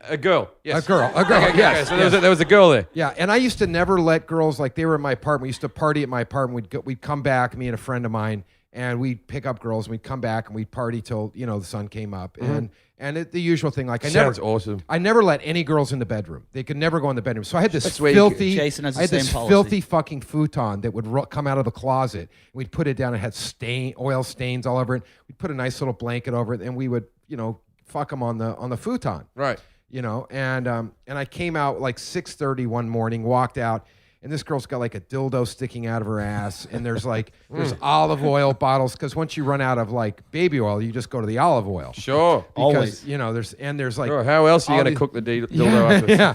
S2: A girl. Yes.
S8: A girl,
S2: Okay,
S8: yes.
S2: so there was a girl there.
S8: Yeah, and I used to never let girls, like they were in my apartment. We used to party at my apartment. We'd come back, me and a friend of mine, and we'd pick up girls and we'd come back and we'd party till, you know, the sun came up. The usual thing, like
S2: Sounds awesome.
S8: I never let any girls in the bedroom. They could never go in the bedroom. So I had this
S2: That's where you
S8: filthy,
S1: Jason has the
S8: I had
S1: same
S8: this
S1: policy.
S8: filthy fucking futon that would come out of the closet. We'd put it down. It had oil stains all over it. We'd put a nice little blanket over it, and we would, you know, fuck them on the futon.
S2: Right.
S8: You know, and I came out like 6:30 one morning, walked out, and this girl's got like a dildo sticking out of her ass, and there's there's olive oil bottles, because once you run out of like baby oil, you just go to the olive oil.
S2: Sure.
S8: Because,
S1: Always.
S8: you know, there's like
S2: Sure. How else are you
S8: all
S2: going to
S8: these-
S2: cook the dildo
S8: yeah,
S2: up? With?
S8: yeah.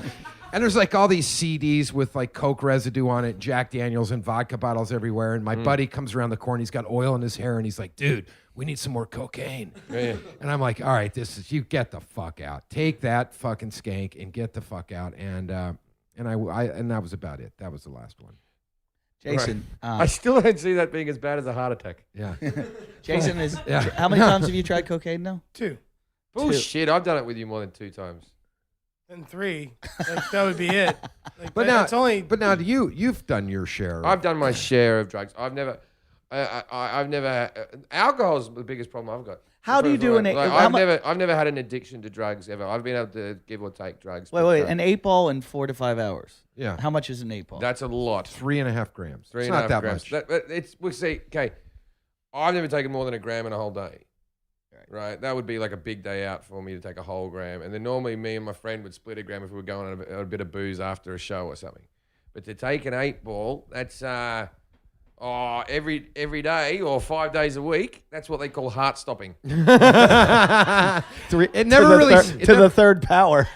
S8: And there's like all these CDs with like Coke residue on it, Jack Daniels and vodka bottles everywhere. And my buddy comes around the corner. He's got oil in his hair, and he's like, "Dude, we need some more cocaine."
S2: Yeah.
S8: And I'm like, "All right, you get the fuck out. Take that fucking skank and get the fuck out." And that was about it. That was the last one.
S1: Jason.
S2: I still don't see that being as bad as a heart attack.
S8: Yeah.
S1: Jason is.
S8: Yeah.
S1: How many times have you tried cocaine now?
S4: 2
S2: Bullshit! I've done it with you more than 2 times.
S4: and 3. Like, that would be it. Like,
S8: But now,
S4: it's only.
S8: but now you've done your share.
S2: I've done my share of drugs. I've never. Alcohol's the biggest problem I've got.
S1: How do you do
S2: I've never had an addiction to drugs ever. I've been able to give or take drugs.
S1: Wait,
S2: but,
S1: an 8 ball in 4 to 5 hours.
S8: Yeah.
S1: How much is an 8 ball?
S2: That's a lot.
S8: 3.5 grams.
S2: Three
S8: It's
S2: and a
S8: not
S2: half
S8: that
S2: grams.
S8: much.
S2: It's we'll see. Okay, I've never taken more than a gram in a whole day. Right, that would be like a big day out for me to take a whole gram, and then normally me and my friend would split a gram if we were going on a bit of booze after a show or something. But to take an 8 ball, that's every day or 5 days a week. That's what they call heart stopping.
S8: It never really
S1: to the third power.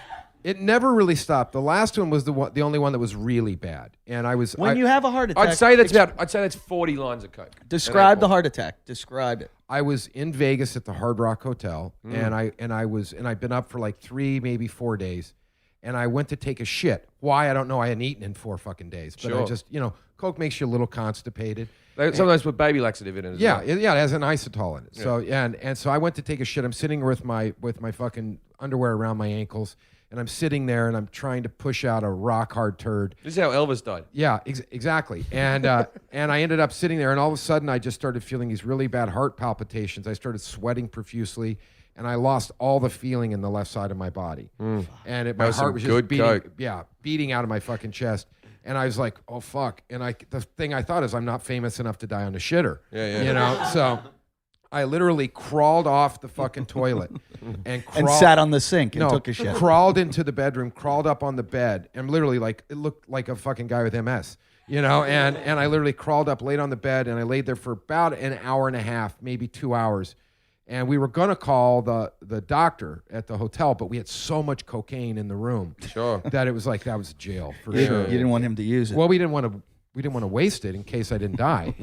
S8: It never really stopped. The last one was the only one that was really bad, and
S1: When you have a heart attack,
S2: I'd say that's 40 lines of coke.
S1: describe the heart attack. Describe it.
S8: I was in Vegas at the Hard Rock Hotel, and I'd been up for like 3, maybe 4 days, and I went to take a shit. Why? I don't know. I hadn't eaten in 4 fucking days, but I
S2: Sure.
S8: just coke makes you a little constipated.
S2: They sometimes put baby laxative in it as
S8: Yeah,
S2: well.
S8: it has an isotal in it. So and so I went to take a shit. I'm sitting with my fucking underwear around my ankles, and I'm sitting there and I'm trying to push out a rock hard turd.
S2: This is how Elvis died.
S8: Yeah, exactly. And and I ended up sitting there, and all of a sudden I just started feeling these really bad heart palpitations. I started sweating profusely, and I lost all the feeling in the left side of my body. And my
S2: was
S8: heart
S2: some
S8: was
S2: good
S8: just
S2: coke.
S8: beating out of my fucking chest. And I was like, oh fuck. And the thing I thought is I'm not famous enough to die on a shitter.
S2: Yeah.
S8: So I literally crawled off the fucking toilet and
S1: sat on the sink and took a shit.
S8: Crawled into the bedroom, crawled up on the bed, and literally it looked like a fucking guy with MS, and I literally crawled up, laid on the bed, and I laid there for about an hour and a half, maybe 2 hours. And we were gonna call the doctor at the hotel, but we had so much cocaine in the room
S2: Sure.
S8: that it was like that was jail for
S1: You
S8: sure.
S1: didn't want him to use it.
S8: Well, we didn't want to waste it in case I didn't die,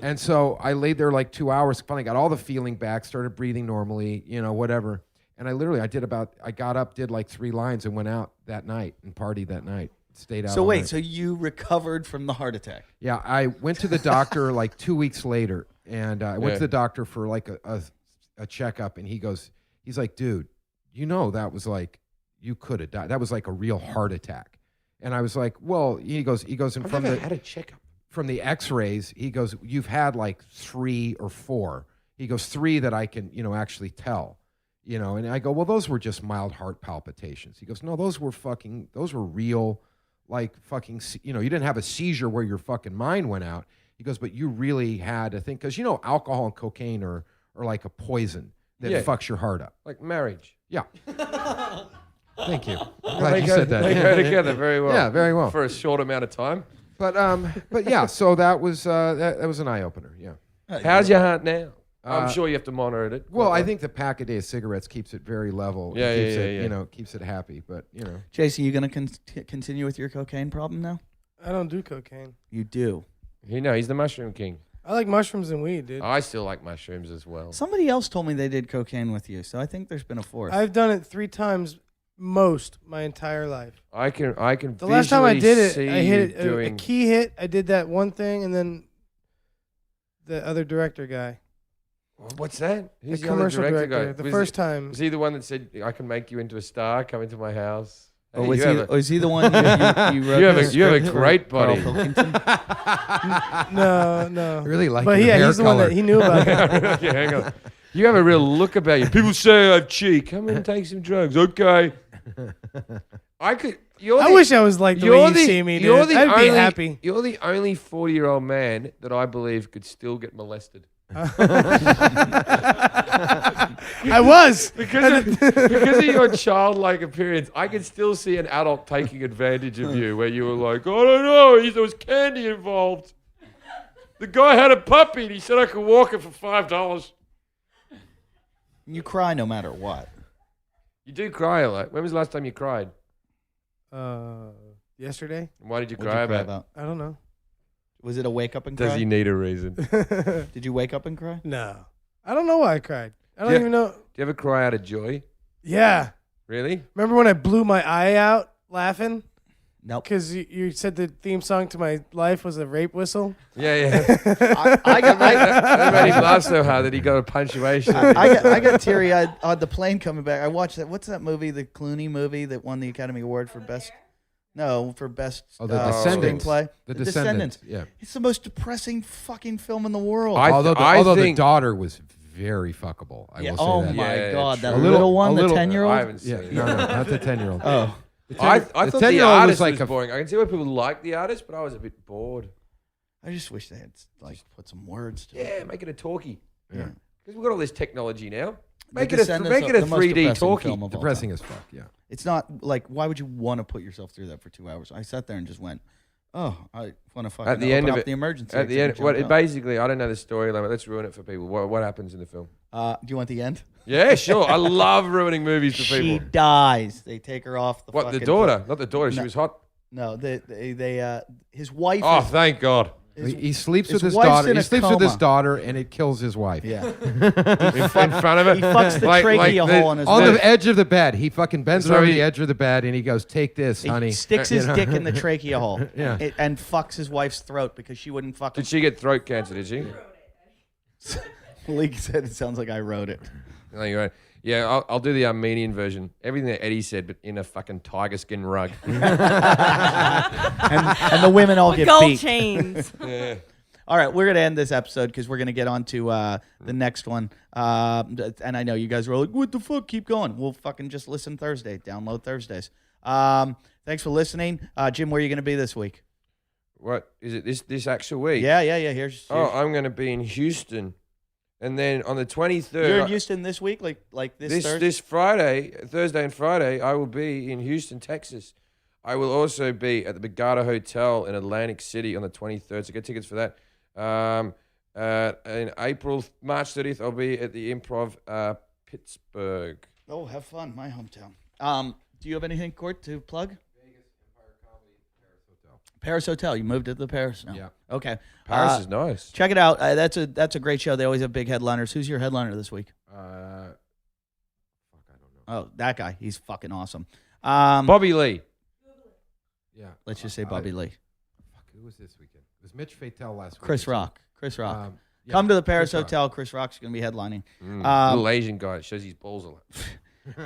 S8: And so I laid there like 2 hours, finally got all the feeling back, started breathing normally, whatever. And I got up, did like 3 lines, and went out that night and partied that night. Stayed out.
S1: So
S8: all
S1: wait,
S8: night.
S1: so you recovered from the heart attack?
S8: Yeah, I went to the doctor like 2 weeks later, and I went to the doctor for like a checkup, and he's like, dude, that was like, you could have died. That was like a real heart attack. And I was like, well, he goes, and
S2: I've never had a checkup.
S8: from the x-rays, he goes, you've had like 3 or 4. He goes, 3 that I can, actually tell, and I go, well, those were just mild heart palpitations. He goes, no, those were real, like fucking, you didn't have a seizure where your fucking mind went out. He goes, but you really had a thing, because, alcohol and cocaine are like a poison that fucks your heart up.
S2: Like marriage.
S8: Yeah. Thank you. Glad you said that.
S2: They go together very well.
S8: Yeah, very well.
S2: For a short amount of time.
S8: But yeah, so that was an eye opener. Yeah.
S2: How's your heart now?
S8: Uh,
S2: I'm sure you have to monitor it.
S8: Well, I think the pack a day of cigarettes keeps it very level.
S2: Yeah,
S8: It keeps
S2: yeah.
S8: it, keeps it happy. But
S1: Jason, you gonna continue with your cocaine problem now?
S4: I don't do cocaine.
S1: You do.
S2: He's the mushroom king.
S4: I like mushrooms and weed, dude.
S2: I still like mushrooms as well.
S1: Somebody else told me they did cocaine with you, so I think there's been a fourth.
S4: I've done it 3 times most my entire life.
S2: I can.
S4: The last time I did it,
S2: see
S4: I hit
S2: you
S4: a
S2: doing.
S4: key hit. I did that one thing, and then the other director guy,
S2: What's that?
S4: the
S2: Who's the other
S4: commercial
S2: director
S4: director,
S2: guy?
S4: the first time.
S2: Was he the one that said, "I can make you into a star. Come into my house"?
S1: Or
S2: Hey,
S1: was
S2: you
S1: he?
S2: have a-
S1: Was he the one you wrote?
S2: You have a
S1: the script for
S2: great
S1: Carl
S2: body.
S1: Pilkington?
S4: No.
S8: I really like
S4: But
S8: your
S4: yeah,
S8: hair
S4: he's the one
S8: color.
S4: that he knew about it.
S2: Yeah, hang on. You have a real look about you. People say I have cheek. Come in and take some drugs. Okay. I could.
S4: I wish I was like the way you see me, dude. I'd be happy.
S2: You're the only 40-year-old man that I believe could still get molested.
S4: I was.
S2: Because of your childlike appearance, I can still see an adult taking advantage of you where you were like, I don't know, there was candy involved. The guy had a puppy and he said I could walk it for $5.
S1: You cry no matter what.
S2: You do cry a lot. When was the last time you cried?
S4: Yesterday?
S2: And why did you
S1: What'd
S2: cry
S1: you cry
S2: about?
S4: I don't know.
S1: Was it a wake up and cry?
S2: Does he need a reason? Do
S1: Did you wake up and cry?
S4: No. I don't know why I cried. I don't
S2: Yeah.
S4: even know.
S2: you ever cry out of joy?
S4: Yeah.
S2: Really?
S4: Remember when I blew my eye out laughing?
S1: Nope.
S4: Because you said the theme song to my life was a rape whistle.
S2: Yeah.
S1: I got
S2: That made him laugh so hard that he got a punctuation.
S1: I got teary-eyed on the plane coming back. I watched that. What's that movie? The Clooney movie that won the Academy Award for best. No, for best
S8: Oh, The Descendants.
S1: screenplay.
S8: The Descendants. Yeah.
S1: It's the most depressing fucking film in the world.
S8: Although
S2: I
S8: the
S2: think-
S8: daughter was very fuckable. I will say
S1: Oh
S8: that.
S1: my
S2: Yeah,
S1: God, that
S2: true.
S1: little one, the
S8: I
S1: 10-year-old.
S2: haven't seen
S8: Yeah,
S2: it.
S8: no, not the 10-year-old.
S1: Oh,
S2: I
S8: The
S2: thought the
S8: 10-year-old
S2: artist
S8: was like
S2: was boring. I can see why people like the artist, but I was a bit bored.
S1: I just wish they had put some words to
S2: Yeah,
S1: it.
S2: make it a talkie.
S8: Yeah.
S2: Because we've got all this technology now.
S1: The
S2: Make it
S1: Descendants
S2: a
S1: are the most
S2: 3D
S1: depressing
S2: talkie.
S1: film of all
S8: Depressing
S1: time.
S8: as fuck. Yeah.
S1: It's not like, why would you want to put yourself through that for 2 hours? I sat there and just went, oh, I want to fucking
S2: At the
S1: open
S2: end of
S1: up
S2: it,
S1: the emergency.
S2: at the
S1: exit
S2: end,
S1: and jump out.
S2: basically, I don't know the storyline, but let's ruin it for people. What happens in the film?
S1: Do you want the end?
S2: Yeah, sure. I love ruining movies for
S1: She
S2: people.
S1: dies. They take her off the
S2: What, the
S1: fucking
S2: daughter? Not the daughter. She
S1: No.
S2: was hot.
S1: No, his wife.
S2: Oh,
S1: is,
S2: thank God.
S8: He sleeps
S1: his
S8: with his
S1: wife's
S8: daughter.
S1: in
S8: He
S1: a
S8: sleeps with his
S1: coma.
S8: daughter, and it kills his wife.
S1: yeah.
S2: In front of her.
S1: He fucks the trachea hole in his
S8: On
S1: neck.
S8: the edge of the bed, he fucking bends
S2: So
S8: over
S2: he-
S8: the edge of the bed, and he goes, "Take this,
S1: He
S8: honey."
S1: sticks his
S8: You know?
S1: dick in the trachea hole.
S8: Yeah.
S1: And fucks his wife's throat because she wouldn't fuck him.
S2: Did she get throat cancer, did she?
S1: League said it sounds like I wrote it.
S2: No, you're right. Yeah, I'll do the Armenian version. Everything that Eddie said, but in a fucking tiger skin rug.
S1: And the women all get
S7: Gold
S1: beat.
S7: chains.
S2: Yeah.
S1: All right, we're going to end this episode because we're going to get on to the next one. And I know you guys are all like, what the fuck? Keep going. We'll fucking just listen Thursday. Download Thursdays. Thanks for listening. Jim, where are you going to be this week?
S2: What is it? This actual week?
S1: Yeah. Here's
S2: Oh, I'm going to be in Houston, and then on the 23rd.
S1: you're in Houston this week, like this Thursday?
S2: This Friday, Thursday and Friday, I will be in Houston, Texas. I will also be at the Borgata Hotel in Atlantic City on the 23rd. So get tickets for that. In March 30th, I'll be at the Improv Pittsburgh.
S1: Oh, have fun. My hometown. Do you have anything, Cort, to plug?
S8: Vegas, Empire Comedy, Paris Hotel.
S1: Paris Hotel. You moved to the Paris now.
S8: Yeah.
S1: Okay.
S2: Paris is nice.
S1: Check it out. That's a great show. They always have big headliners. Who's your headliner this week?
S8: Fuck, I don't know.
S1: Oh, that guy. He's fucking awesome.
S2: Bobby Lee.
S8: Yeah.
S1: Let's just say Bobby Lee.
S8: Fuck, who was this weekend? It was Mitch Fatel last week.
S1: Chris Rock. Chris Rock.
S8: Yeah,
S1: Come to the Paris
S8: Chris Rock.
S1: Hotel. Chris Rock's going to be headlining.
S2: Little Asian guy that shows his balls a lot.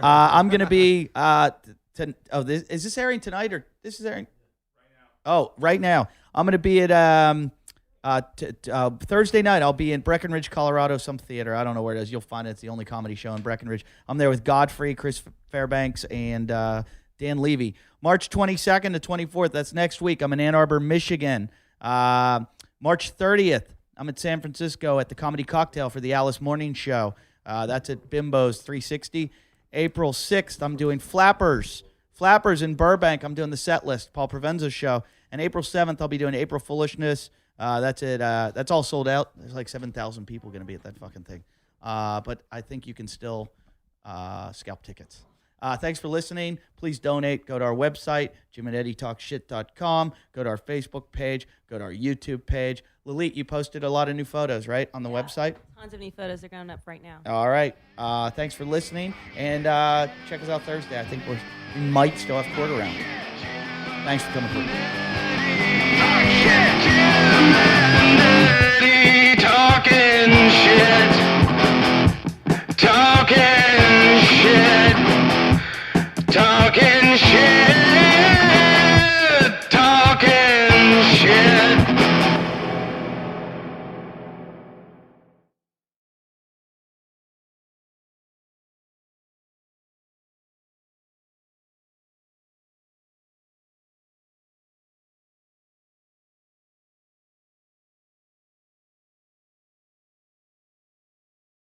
S1: I'm going to be. Is this airing tonight or this is airing? Right now. Oh, right now. I'm going to be at Thursday night. I'll be in Breckenridge, Colorado, some theater. I don't know where it is. You'll find it. It's the only comedy show in Breckenridge. I'm there with Godfrey, Chris Fairbanks, and Dan Levy. March 22nd to 24th. That's next week. I'm in Ann Arbor, Michigan. March 30th. I'm at San Francisco at the Comedy Cocktail for the Alice Morning Show. That's at Bimbo's 360. April 6th, I'm doing Flappers in Burbank. I'm doing the Set List, Paul Provenza's show. And April 7th, I'll be doing April Foolishness. That's it. That's all sold out. There's like 7,000 people going to be at that fucking thing. But I think you can still scalp tickets. Thanks for listening. Please donate. Go to our website, JimandEddieTalkShit.com. Go to our Facebook page. Go to our YouTube page. Lilit, you posted a lot of new photos, right, on the website?
S7: Tons of new photos are going up right now.
S1: All right. Thanks for listening. And check us out Thursday. I think we might still have Cort around. Thanks for coming through.
S3: Shit,